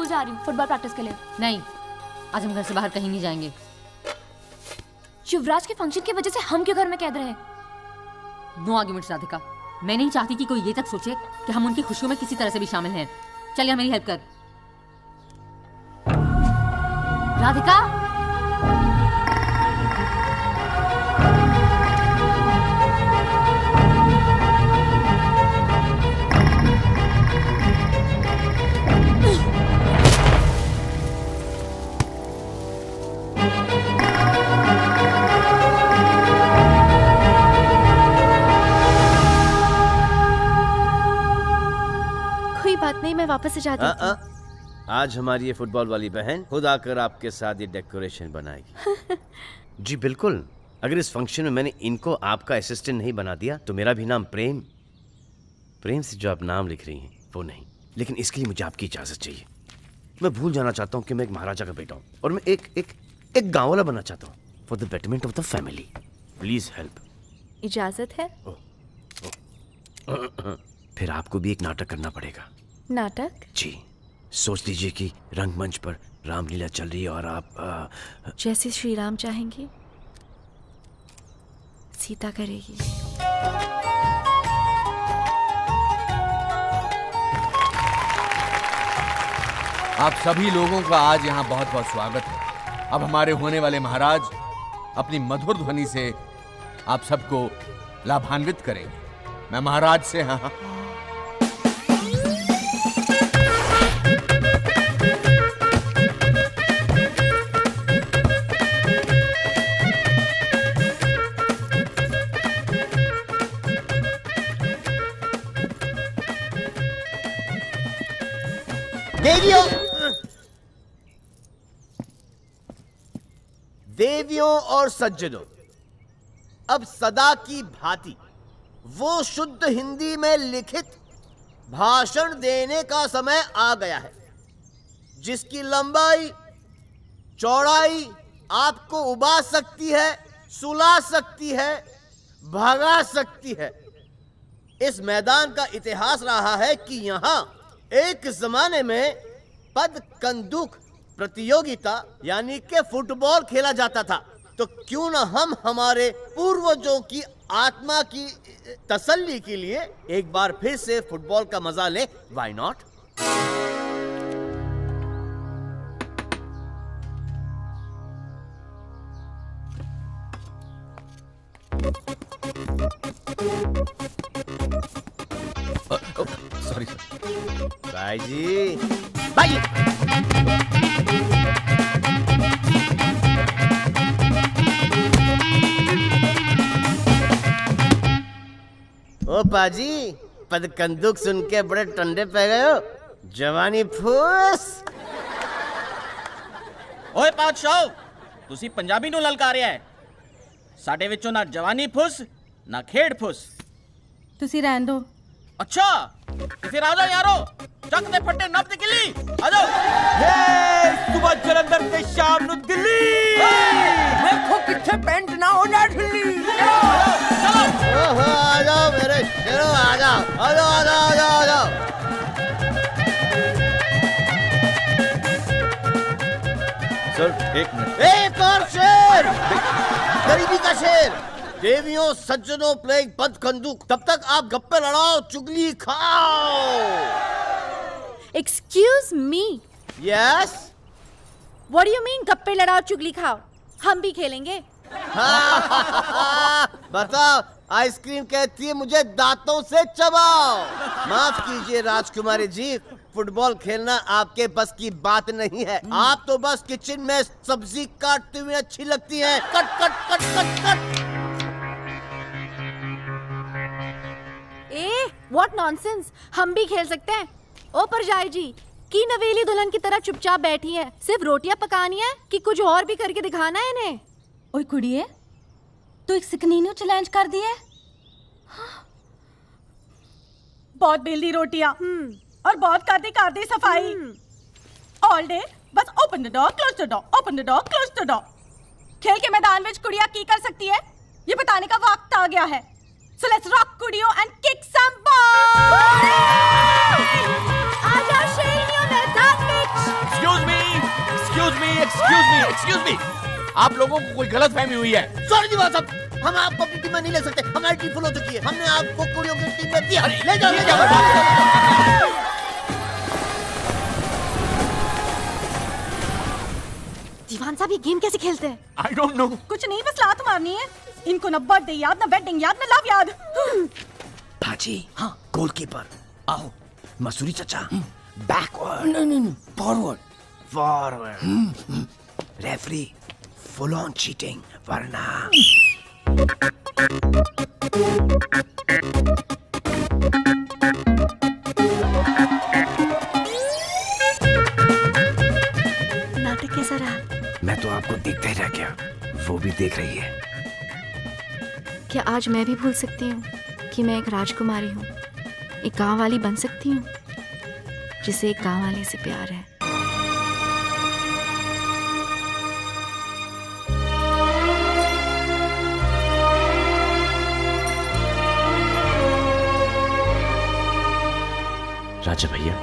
[SPEAKER 3] जा रही हूँ फुटबॉल प्रैक्टिस के लिए।
[SPEAKER 9] नहीं, आज हम घर से बाहर कहीं नहीं जाएंगे।
[SPEAKER 3] युवराज के फंक्शन की वजह से हम क्यों घर में कैद रहे?
[SPEAKER 9] No arguments Radhika. मैं नहीं चाहती कि कोई ये तक सोचे कि हम उनकी खुशियों में किसी तरह से भी शामिल हैं। चल यार मेरी हेल्प कर। राधिका,
[SPEAKER 12] कोई बात नहीं, मैं वापस से जाती हूँ।
[SPEAKER 13] आज हमारी ये फुटबॉल वाली बहन खुद आकर आपके साथ ये डेकोरेशन बनाएगी। जी बिल्कुल। अगर इस फंक्शन में मैंने इनको आपका असिस्टेंट नहीं बना दिया तो मेरा भी नाम प्रेम से जो आप नाम लिख रही हैं वो नहीं। लेकिन इसके लिए मुझे आपकी इजाजत चाहिए। मैं भूल जाना चाहता हूँ कि मैं एक महाराजा का बेटा हूँ और मैं एक गाँव वाला बनना चाहता हूँ for the betterment of the family. Please help.
[SPEAKER 12] इजाजत है?
[SPEAKER 13] फिर आपको भी एक नाटक करना पड़ेगा।
[SPEAKER 12] नाटक?
[SPEAKER 13] जी। सोच लीजिए कि रंगमंच पर रामलीला चल रही है और आप
[SPEAKER 12] जैसे श्री राम चाहेंगे सीता करेगी।
[SPEAKER 24] आप सभी लोगों का आज यहाँ बहुत बहुत स्वागत है। अब हमारे होने वाले महाराज अपनी मधुर ध्वनि से आप सबको लाभान्वित करेंगे। मैं महाराज से हाँ
[SPEAKER 13] देवियों और सज्जनों, अब सदा की भांति वो शुद्ध हिंदी में लिखित भाषण देने का समय आ गया है जिसकी लंबाई चौड़ाई आपको उबा सकती है, सुला सकती है, भगा सकती है। इस मैदान का इतिहास रहा है कि यहाँ एक जमाने में पद कंदूक प्रतियोगिता यानी के फुटबॉल खेला जाता था। तो क्यों न हम हमारे पूर्वजों की आत्मा की तसल्ली के लिए एक बार फिर से फुटबॉल का मजा लें। Why not?
[SPEAKER 24] Sorry sir.
[SPEAKER 13] भाई जी, भाई ओ पाजी, पद कंदूक सुन के बड़े टंडे पे गए हो। जवानी फूस।
[SPEAKER 11] ਓਏ ਪਾਤਸ਼ਾਹ, ਤੁਸੀਂ ਪੰਜਾਬੀ ਨੂੰ ਲਲਕਾਰਿਆ ਹੈ। ਸਾਡੇ ਵਿੱਚੋਂ ਨਾ ਜਵਾਨੀ ਫੁੱਸ ਨਾ ਖੇਡ ਫੁੱਸ।
[SPEAKER 12] ਤੁਸੀਂ ਰਹਿਣ ਦਿਓ।
[SPEAKER 11] ਅੱਛਾ, ਤੇ ਫਿਰ ਆ ਜਾ ਯਾਰੋ, ਚੱਕ ਦੇ ਫੱਟੇ ਨੱਪ ਦੀ ਕਿੱਲੀ। ਆ ਜਾਓ।
[SPEAKER 7] सुबह जलंधर से शाम नु दिल्ली। देखो किथे पेंट ना हो जा ढिल्ली।
[SPEAKER 13] ओहो, आ जाओ मेरे शेरो, आ जाओ, आ जाओ, आ जाओ, आ जाओ, आ जाओ।
[SPEAKER 24] सर एक मिनट।
[SPEAKER 13] एक और शेर, गरीबी का शेर। देवियों सज्जनों प्लेइंग पद कंदूक, तब तक आप गप्पे लड़ाओ, चुगली खाओ।
[SPEAKER 12] Excuse me.
[SPEAKER 13] Yes.
[SPEAKER 12] What do you mean गप्पे लड़ाओ चुगली खाओ? हम भी खेलेंगे।
[SPEAKER 13] बताओ, आइसक्रीम कहती है मुझे दांतों से चबाओ। माफ कीजिए राजकुमारी जी, फुटबॉल खेलना आपके बस की बात नहीं है। आप तो बस किचन में सब्जी काटते हुए अच्छी लगती हैं। Cut cut cut cut cut.
[SPEAKER 12] What nonsense, हम भी खेल सकते हैं। ओ परजाई जी की नवेली दुल्हन की तरह चुपचाप बैठी है, सिर्फ रोटियां पकानी है कि कुछ और भी करके दिखाना है इन्हें?
[SPEAKER 15] ओए कुड़िए, तू एक सिकनीनू चैलेंज कर दिया है। बहुत बेलदी रोटियां और बहुत करती सफाई ऑल डे। बस open the door, close the door, open the door, close the door. खेल के मैदान में कुड़िया की कर सकती है ये बताने का वक्त आ गया है। So let's rock कुड़ियों and kick some ball।
[SPEAKER 12] आजा शेरियों मैदान में।
[SPEAKER 11] Excuse me. आप लोगों को कोई गलत फहमी हुई है।
[SPEAKER 13] सॉरी जी बात साहब, हम आपको अपनी टीम में नहीं ले सकते, हमारी टीम फुल हो चुकी है। हमने आपको कुड़ियों की टीम में दिया। ले जाओ, ले जाओ।
[SPEAKER 15] दीवान साहब ये गेम कैसे खेलते हैं?
[SPEAKER 11] I don't know.
[SPEAKER 15] कुछ नहीं, बस लात मारनी है। इनको न बर्थडे याद, न वेडिंग याद, न लव याद।
[SPEAKER 13] भाजी, हाँ, गोलकीपर आओ। मसूरी चाचा, बैकवर्ड। नहीं, forward. Referee, full on cheating, वरना
[SPEAKER 12] नाटक कैसा रहा?
[SPEAKER 13] मैं तो आपको देखते ही रह गया, वो भी देख रही है।
[SPEAKER 12] क्या आज मैं भी भूल सकती हूँ कि मैं एक राजकुमारी हूँ, एक गांव वाली बन सकती हूँ जिसे एक गांव वाले से प्यार है।
[SPEAKER 13] राजा भैया,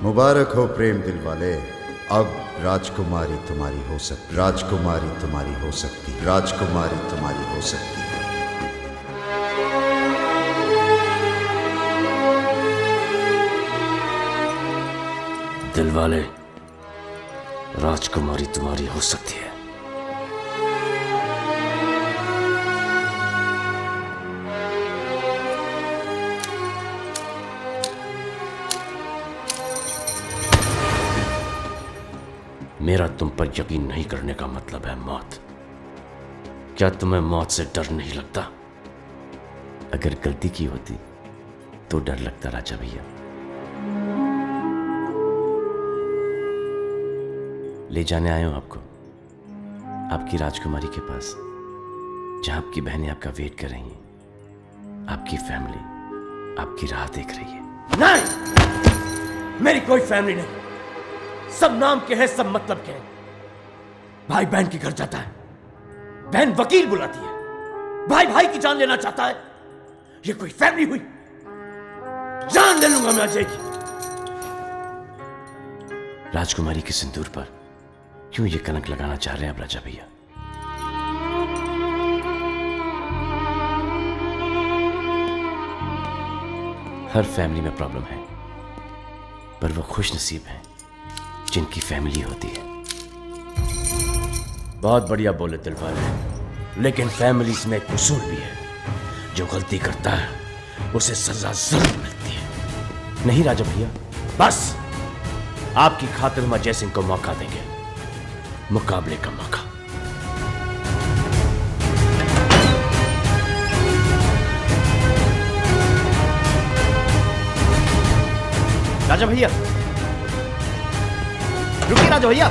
[SPEAKER 16] मुबारक हो प्रेम दिल वाले, अब राजकुमारी तुम्हारी हो सकती, राजकुमारी तुम्हारी हो सकती, राजकुमारी तुम्हारी हो सकती है।
[SPEAKER 13] दिल वाले, राजकुमारी तुम्हारी हो सकती है। मेरा तुम पर यकीन नहीं करने का मतलब है मौत। क्या तुम्हें मौत से डर नहीं लगता? अगर गलती की होती तो डर लगता राजा भैया। ले जाने आया हूं आपको आपकी राजकुमारी के पास, जहां आपकी बहनें आपका वेट कर रही हैं। आपकी फैमिली आपकी राह देख रही है। नहीं, मेरी कोई फैमिली नहीं। सब नाम के हैं, सब मतलब के हैं। भाई बहन के घर जाता है, बहन वकील बुलाती है, भाई भाई की जान लेना चाहता है। ये कोई फैमिली हुई? जान ले लूंगा मैं अजय की। राजकुमारी के सिंदूर पर क्यों ये कलंक लगाना चाह रहे हैं आप राजा भैया? हर फैमिली में प्रॉब्लम है, पर वो खुश नसीब हैं जिनकी फैमिली होती है। बहुत बढ़िया बोले दिल वाले, लेकिन फैमिलीज में एक उसूल भी है, जो गलती करता है उसे सजा जरूर मिलती है। नहीं राजा भैया, बस आपकी खातिर हम अजय सिंह को मौका देंगे, मुकाबले का मौका। राजा भैया रुकिए, राजा भैया।